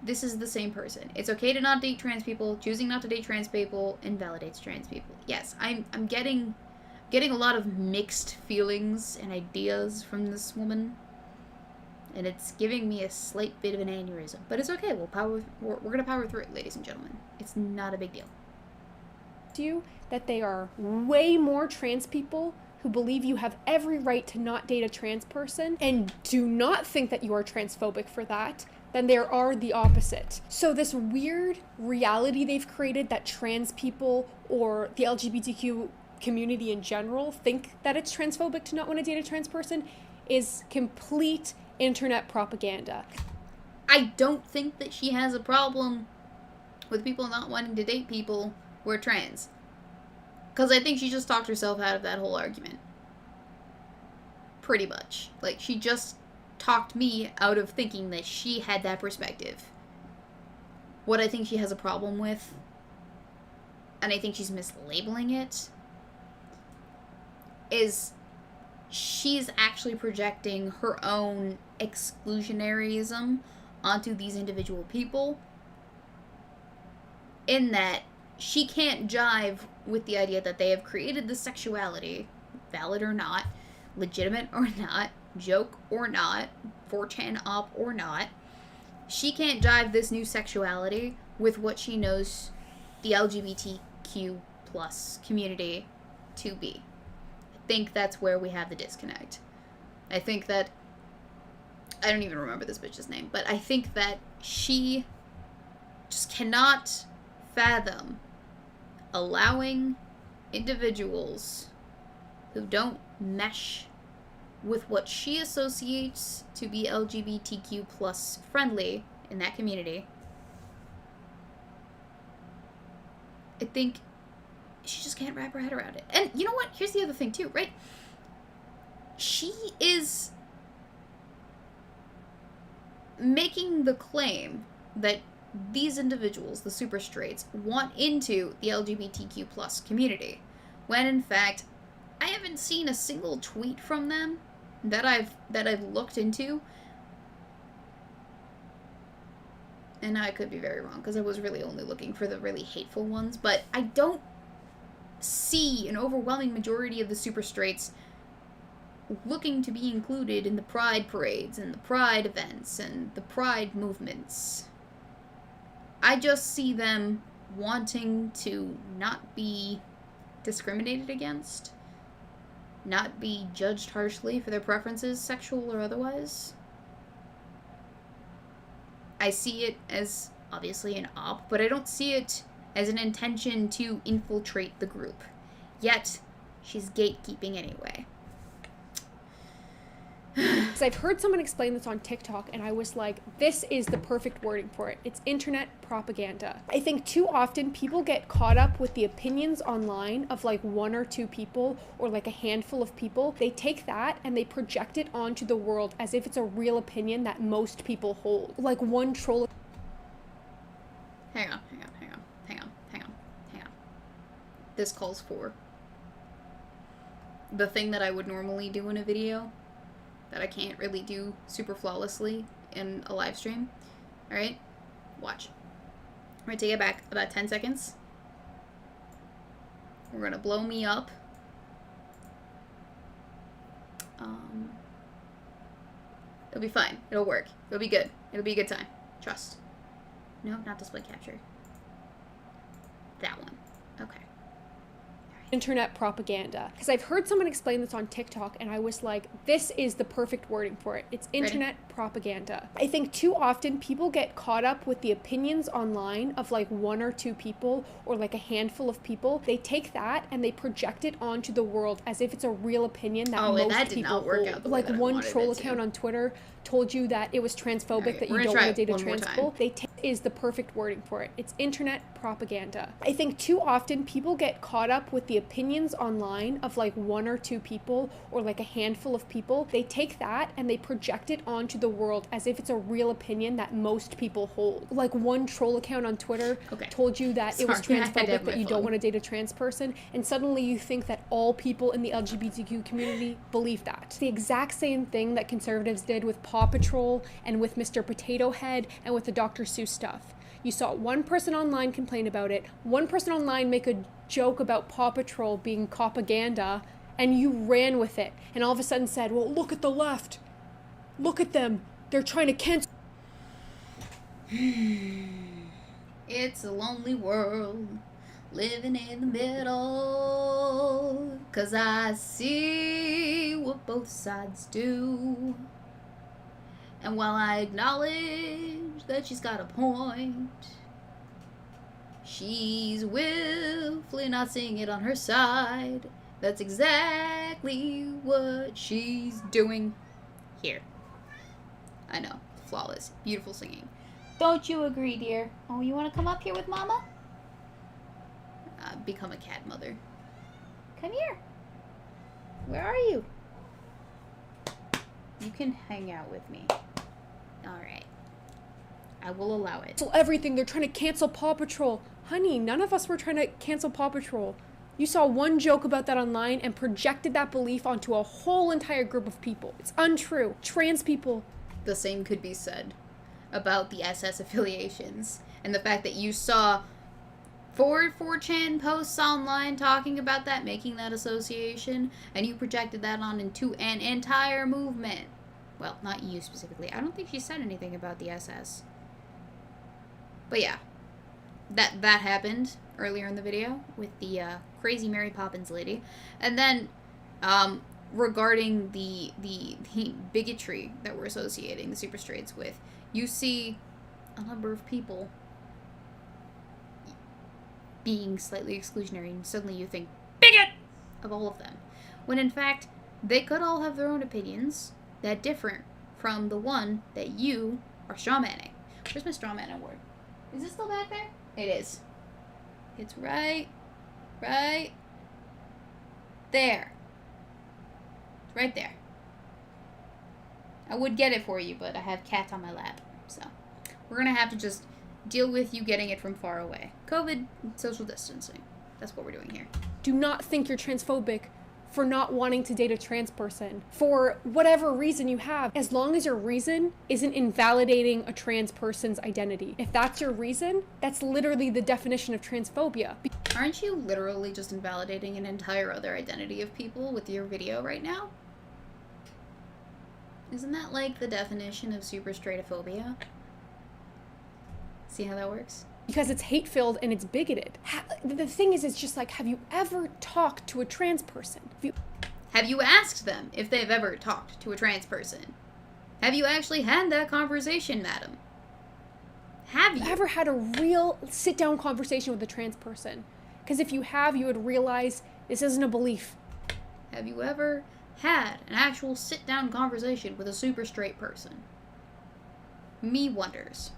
This is the same person. It's okay to not date trans people. Choosing not to date trans people invalidates trans people. Yes, I'm getting a lot of mixed feelings and ideas from this woman, and it's giving me a slight bit of an aneurysm. But it's okay. We're gonna power through it, ladies and gentlemen. It's not a big deal. To you that they are way more trans people who believe you have every right to not date a trans person and do not think that you are transphobic for that, than there are the opposite. So this weird reality they've created that trans people or the LGBTQ community in general think that it's transphobic to not want to date a trans person is complete internet propaganda. I don't think that she has a problem with people not wanting to date people who are trans. Because I think she just talked herself out of that whole argument. Pretty much. Like, she just talked me out of thinking that she had that perspective. What I think she has a problem with, and I think she's mislabeling it, is she's actually projecting her own exclusionaryism onto these individual people, in that she can't jive with the idea that they have created this sexuality, valid or not, legitimate or not, joke or not, 4chan op or not. She can't jive this new sexuality with what she knows the LGBTQ plus community to be. I think that's where we have the disconnect. I think that, I don't even remember this bitch's name, but I think that she just cannot fathom allowing individuals who don't mesh with what she associates to be LGBTQ plus friendly in that community. I think she just can't wrap her head around it. And you know what? Here's the other thing too, right? She is making the claim that these individuals, the super straights, want into the LGBTQ plus community, when in fact I haven't seen a single tweet from them that I've looked into, and I could be very wrong because I was really only looking for the really hateful ones, but I don't see an overwhelming majority of the super straights looking to be included in the pride parades and the pride events and the pride movements. I just see them wanting to not be discriminated against, not be judged harshly for their preferences, sexual or otherwise. I see it as obviously an op, but I don't see it as an intention to infiltrate the group. Yet, she's gatekeeping anyway. So I've heard someone explain this on TikTok, and I was like, this is the perfect wording for it. It's internet propaganda. I think too often people get caught up with the opinions online of like one or two people or like a handful of people. They take that and they project it onto the world as if it's a real opinion that most people hold. Like one troll. Hang on. This calls for the thing that I would normally do in a video that I can't really do super flawlessly in a live stream. Alright? Watch. I'm gonna take it back about 10 seconds. We're gonna blow me up. It'll be fine. It'll work. It'll be good. It'll be a good time. Trust. No, not display capture. That one. Okay. Internet propaganda. Because I've heard someone explain this on TikTok and I was like, this is the perfect wording for it. It's internet propaganda. I think too often people get caught up with the opinions online of like one or two people or like a handful of people. They take that and they project it onto the world as if it's a real opinion that most that did people not work hold. out the way Like that I one wanted troll it to. account on Twitter told you that it was transphobic, Alright, that we're you gonna don't try want to it date a one more trans time. people. Is the perfect wording for it. It's internet propaganda. I think too often people get caught up with the opinions online of like one or two people or like a handful of people. They take that and they project it onto the world as if it's a real opinion that most people hold. Like one troll account on Twitter told you that it was Sorry, I had to have transphobic, my that you don't phone. want to date a trans person, and suddenly you think that all people in the LGBTQ community believe that. It's the exact same thing that conservatives did with Paw Patrol and with Mr. Potato Head and with the Dr. Seuss stuff. You saw one person online complain about it, one person online make a joke about Paw Patrol being propaganda, and you ran with it, and all of a sudden said, well, look at the left. Look at them. They're trying to cancel. It's a lonely world, living in the middle, 'cause I see what both sides do. And while I acknowledge that she's got a point, she's willfully not seeing it on her side. That's exactly what she's doing here. I know, flawless, beautiful singing. Don't you agree, dear? Oh, you want to come up here with Mama? Become a cat mother. Come here. Where are you? You can hang out with me. Alright. I will allow it. Cancel everything. They're trying to cancel Paw Patrol. Honey, none of us were trying to cancel Paw Patrol. You saw one joke about that online and projected that belief onto a whole entire group of people. It's untrue. Trans people. The same could be said about the SS affiliations and the fact that you saw 4chan posts online talking about that, making that association, and you projected that on into an entire movement. Well, not you specifically. I don't think she said anything about the SS. But yeah, that happened earlier in the video with the crazy Mary Poppins lady. And then regarding the bigotry that we're associating the super straights with, you see a number of people being slightly exclusionary, and suddenly you think, bigot! Of all of them. When in fact, they could all have their own opinions that differ from the one that you are strawmanning. Where's my strawman award? Is it still back there? It is. It's right there. It's right there. I would get it for you, but I have cats on my lap, so we're gonna have to just deal with you getting it from far away. COVID, social distancing. That's what we're doing here. Do not think you're transphobic for not wanting to date a trans person, for whatever reason you have, as long as your reason isn't invalidating a trans person's identity. If that's your reason, that's literally the definition of transphobia. Aren't you literally just invalidating an entire other identity of people with your video right now? Isn't that like the definition of super straightophobia? See how that works? Because it's hate-filled and it's bigoted. The thing is, it's just like, have you ever talked to a trans person? Have you asked them if they've ever talked to a trans person? Have you actually had that conversation, madam? Have you? Ever had a real sit-down conversation with a trans person? Because if you have, you would realize this isn't a belief. Have you ever had an actual sit-down conversation with a super straight person? Me wonders.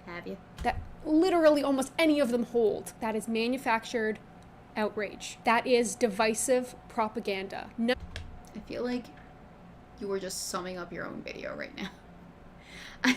Have you? That literally almost any of them hold. That is manufactured outrage. That is divisive propaganda. No. I feel like you were just summing up your own video right now.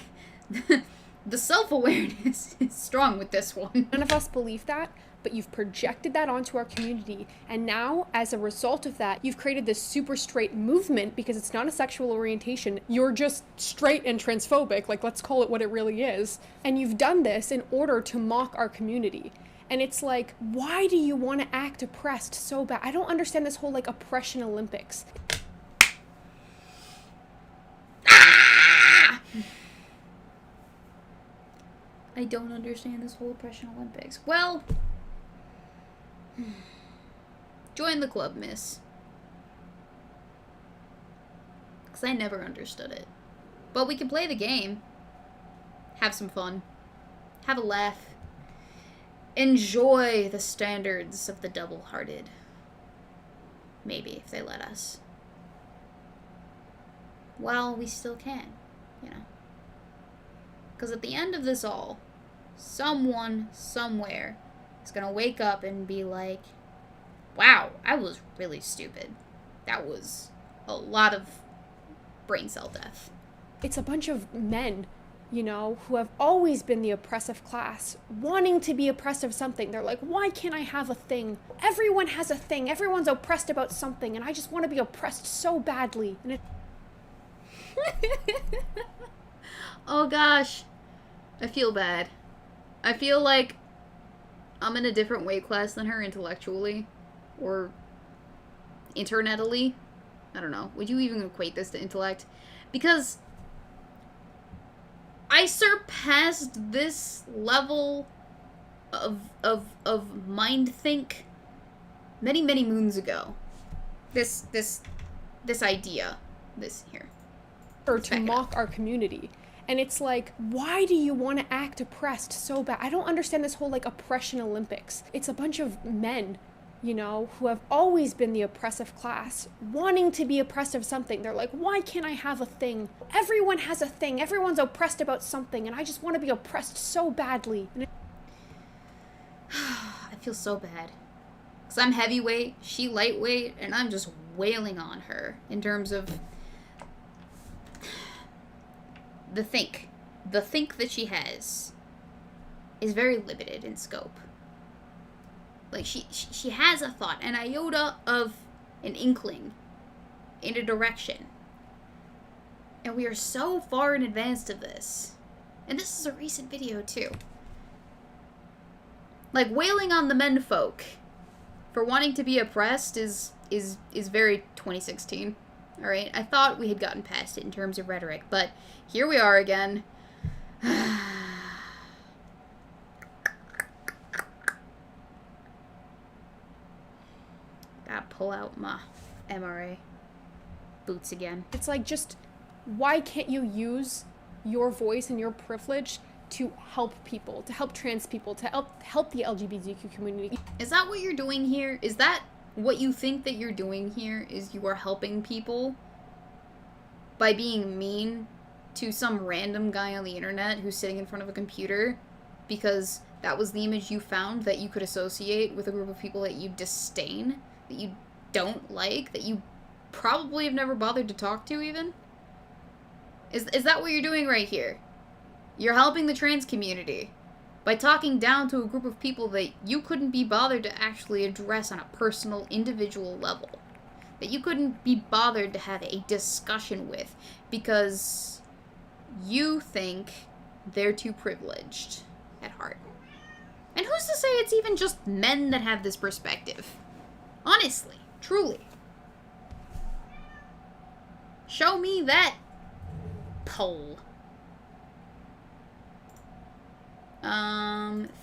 The self-awareness is strong with this one. None of us believe that, but you've projected that onto our community. And now, as a result of that, you've created this super straight movement because it's not a sexual orientation. You're just straight and transphobic, like let's call it what it really is. And you've done this in order to mock our community. And it's like, why do you want to act oppressed so bad? I don't understand this whole like oppression Olympics. I don't understand this whole oppression Olympics. Well, join the club, miss. Because I never understood it. But we can play the game. Have some fun. Have a laugh. Enjoy the standards of the double-hearted. Maybe, if they let us. Well, we still can, you know. Because at the end of this all, someone, somewhere, is going to wake up and be like, wow, I was really stupid. That was a lot of brain cell death. It's a bunch of men, you know, who have always been the oppressive class, wanting to be oppressed of something. They're like, why can't I have a thing? Everyone has a thing. Everyone's oppressed about something, and I just want to be oppressed so badly. And Oh gosh, I feel bad. I feel like I'm in a different weight class than her intellectually, or internetally. I don't know. Would you even equate this to intellect? Because I surpassed this level of mind think many moons ago. This idea, this here. or to mock our community. And it's like, why do you want to act oppressed so bad? I don't understand this whole, like, oppression Olympics. It's a bunch of men, you know, who have always been the oppressive class, wanting to be oppressed of something. They're like, why can't I have a thing? Everyone has a thing. Everyone's oppressed about something, and I just want to be oppressed so badly. And I feel so bad. Because I'm heavyweight, she lightweight, and I'm just wailing on her in terms of the think that she has is very limited in scope. Like, she has a thought, an iota of an inkling in a direction. And we are so far in advance of this. And this is a recent video, too. Like, wailing on the menfolk for wanting to be oppressed is very 2016. Alright? I thought we had gotten past it in terms of rhetoric, but here we are again. Gotta pull out my MRA boots again. it's like, just, why can't you use your voice and your privilege to help people, to help trans people, to help the LGBTQ community? Is that what you're doing here? Is that what you think that you're doing here? Is you are helping people by being mean to some random guy on the internet who's sitting in front of a computer because that was the image you found that you could associate with a group of people that you disdain, that you don't like, that you probably have never bothered to talk to even? Is that what you're doing right here? You're helping the trans community by talking down to a group of people that you couldn't be bothered to actually address on a personal, individual level. That you couldn't be bothered to have a discussion with because you think they're too privileged at heart. And who's to say it's even just men that have this perspective? Honestly, truly. Show me that poll.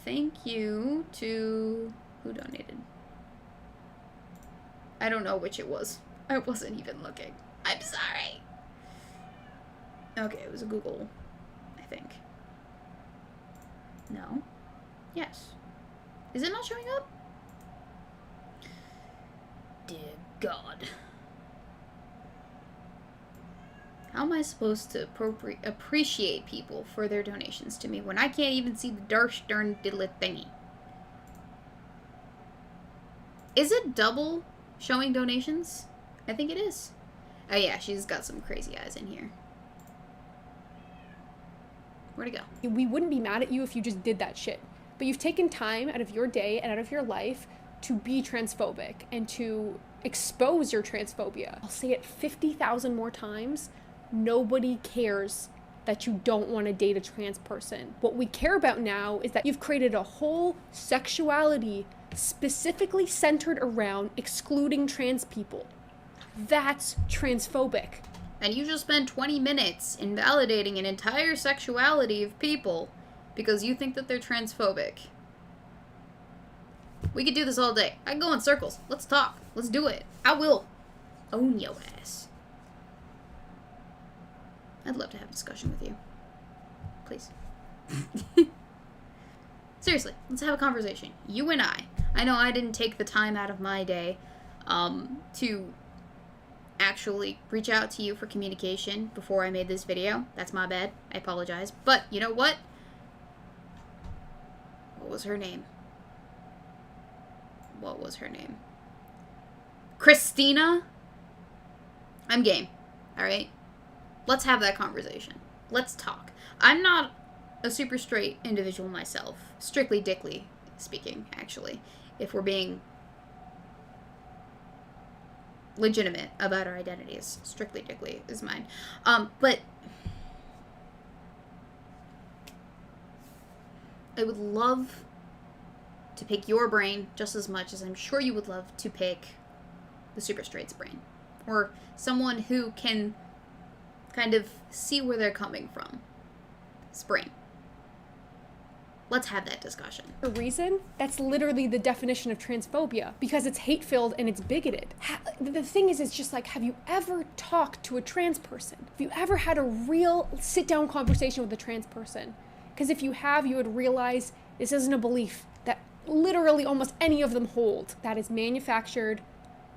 Thank you to... who donated? I don't know which it was. I wasn't even looking. I'm sorry. Okay, it was a Google, I think. No? Yes. Is it not showing up? Dear God. How am I supposed to appreciate people for their donations to me when I can't even see the darn diddly thingy? Is it double showing donations? I think it is. Oh yeah, she's got some crazy eyes in here. Where'd it go? We wouldn't be mad at you if you just did that shit. But you've taken time out of your day and out of your life to be transphobic and to expose your transphobia. I'll say it 50,000 more times. Nobody cares that you don't want to date a trans person. What we care about now is that you've created a whole sexuality specifically centered around excluding trans people. That's transphobic. And you just spent 20 minutes invalidating an entire sexuality of people because you think that they're transphobic. We could do this all day. I can go in circles. Let's talk. Let's do it. I will own your ass. I'd love to have a discussion with you. Please. Seriously, let's have a conversation. You and I. I know I didn't take the time out of my day to actually reach out to you for communication before I made this video. That's my bad. I apologize. But you know what? What was her name? What was her name? Christina? I'm game. Alright? Let's have that conversation. Let's talk. I'm not a super straight individual myself. Strictly dickly speaking, actually. If we're being legitimate about our identities. Strictly dickly is mine. But I would love to pick your brain just as much as I'm sure you would love to pick the super straight's brain. Or someone who can kind of see where they're coming from. Brain. Let's have that discussion. A reason? That's literally the definition of transphobia, because it's hate-filled and it's bigoted. The thing is, it's just like, have you ever talked to a trans person? Have you ever had a real sit-down conversation with a trans person? Because if you have, you would realize this isn't a belief that literally almost any of them hold. That is manufactured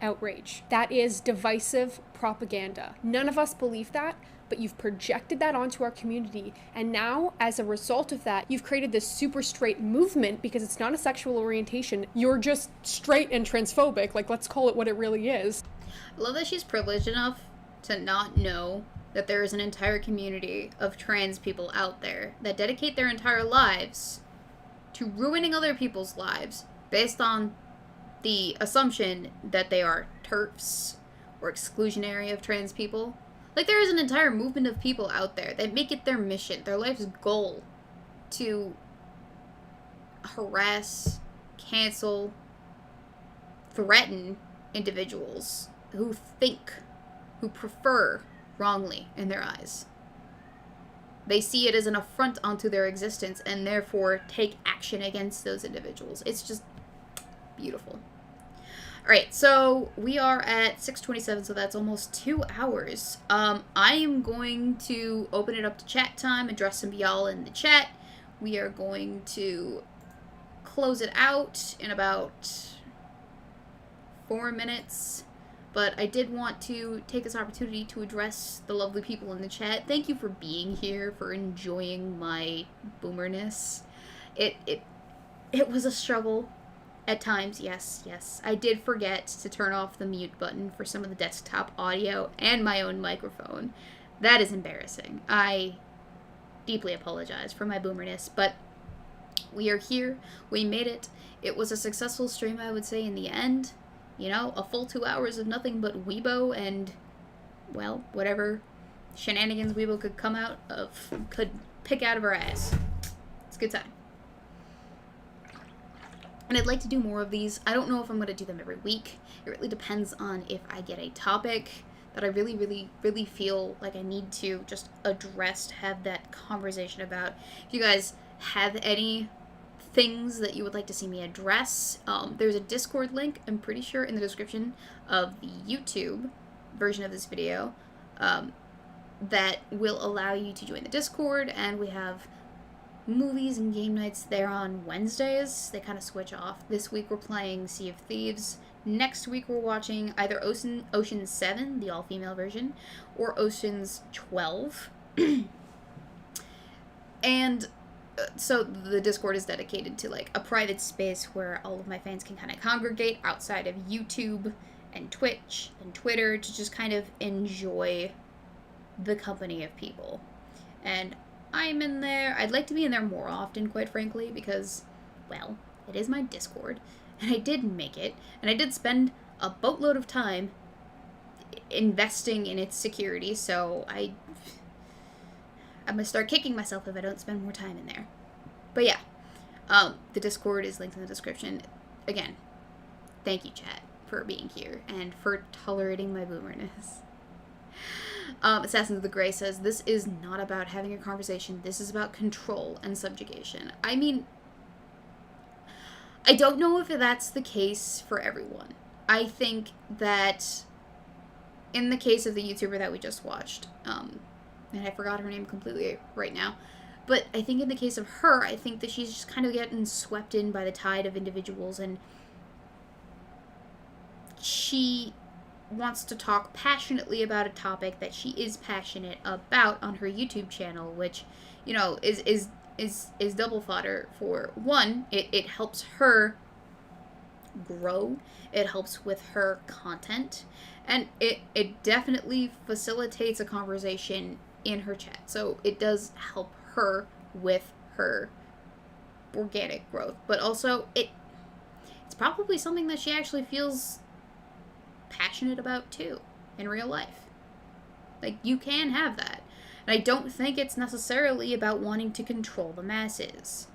outrage. That is divisive propaganda. None of us believe that, but you've projected that onto our community, and now, as a result of that, you've created this super straight movement because it's not a sexual orientation. You're just straight and transphobic. Like, let's call it what it really is. I love that she's privileged enough to not know that there is an entire community of trans people out there that dedicate their entire lives to ruining other people's lives based on the assumption that they are TERFs or exclusionary of trans people. Like, there is an entire movement of people out there that make it their mission, their life's goal, to harass, cancel, threaten individuals who think, who prefer wrongly in their eyes. They see it as an affront onto their existence and therefore take action against those individuals. It's just beautiful. Alright, so we are at 6:27, so that's almost 2 hours. I am going to open it up to chat time, address some of y'all in the chat. We are going to close it out in about 4 minutes. But I did want to take this opportunity to address the lovely people in the chat. Thank you for being here, for enjoying my boomerness. It was a struggle. At times, yes. I did forget to turn off the mute button for some of the desktop audio and my own microphone. That is embarrassing. I deeply apologize for my boomerness, but we are here. We made it. It was a successful stream, I would say, in the end. You know, a full 2 hours of nothing but Weebo and, well, whatever shenanigans Weebo could pick out of her ass. It's a good time. And I'd like to do more of these. I don't know if I'm going to do them every week. It really depends on if I get a topic that I really feel like I need to just address, to have that conversation about. If you guys have any things that you would like to see me address, there's a Discord link, I'm pretty sure, in the description of the YouTube version of this video that will allow you to join the Discord, and we have movies and game nights there on Wednesdays. They kind of switch off. This week we're playing Sea of Thieves. Next week we're watching either Ocean's 7, the all-female version, or Ocean's 12. And so the Discord is dedicated to like a private space where all of my fans can kind of congregate outside of YouTube and Twitch and Twitter to just kind of enjoy the company of people. And I'm in there. I'd like to be in there more often, quite frankly, because, well, it is my Discord, and I did make it, and I did spend a boatload of time investing in its security, so I'm gonna start kicking myself if I don't spend more time in there. But yeah, the Discord is linked in the description. Again, thank you, chat, for being here, and for tolerating my boomerness. Assassins of the Grey says, this is not about having a conversation. This is about control and subjugation. I mean, I don't know if that's the case for everyone. I think that in the case of the YouTuber that we just watched, and I forgot her name completely right now, but I think in the case of her, I think that she's just kind of getting swept in by the tide of individuals, and she wants to talk passionately about a topic that she is passionate about on her YouTube channel, which, you know, is double fodder. For one, it helps her grow, it helps with her content, and it definitely facilitates a conversation in her chat. So it does help her with her organic growth, but also it's probably something that she actually feels passionate about too in real life. Like, you can have that. And I don't think it's necessarily about wanting to control the masses.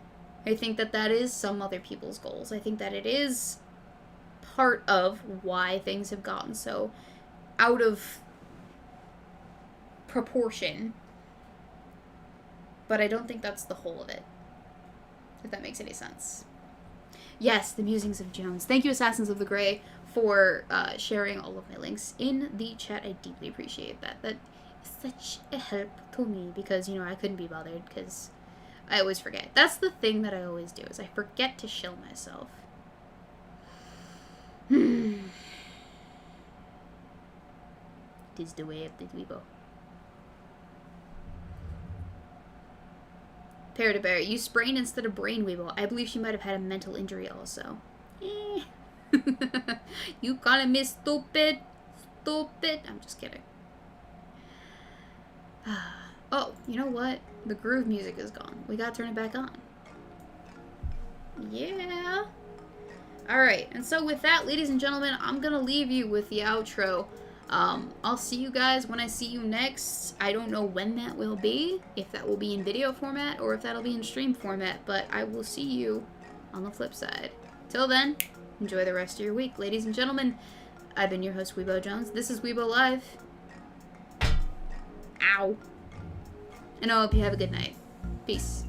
I think that that is some other people's goals. I think that it is part of why things have gotten so out of proportion. But I don't think that's the whole of it, if that makes any sense. Yes, the musings of Jones. Thank you, Assassins of the Grey, for sharing all of my links in the chat. I deeply appreciate that. That is such a help to me, because, you know, I couldn't be bothered, because I always forget. That's the thing that I always do, is I forget to shill myself. It is the way of the Weebo. Parrot to Bear, you sprained instead of brain, Weebo. I believe she might have had a mental injury also. You calling me stupid? Stupid? I'm just kidding. Oh, you know what? The groove music is gone. We gotta turn it back on. Yeah. Alright, and so with that, ladies and gentlemen, I'm gonna leave you with the outro. I'll see you guys when I see you next. I don't know when that will be, if that will be in video format or if that'll be in stream format, but I will see you on the flip side. Till then, enjoy the rest of your week. Ladies and gentlemen, I've been your host, Weebo Jones. This is Weebo Live. Ow. And I hope you have a good night. Peace.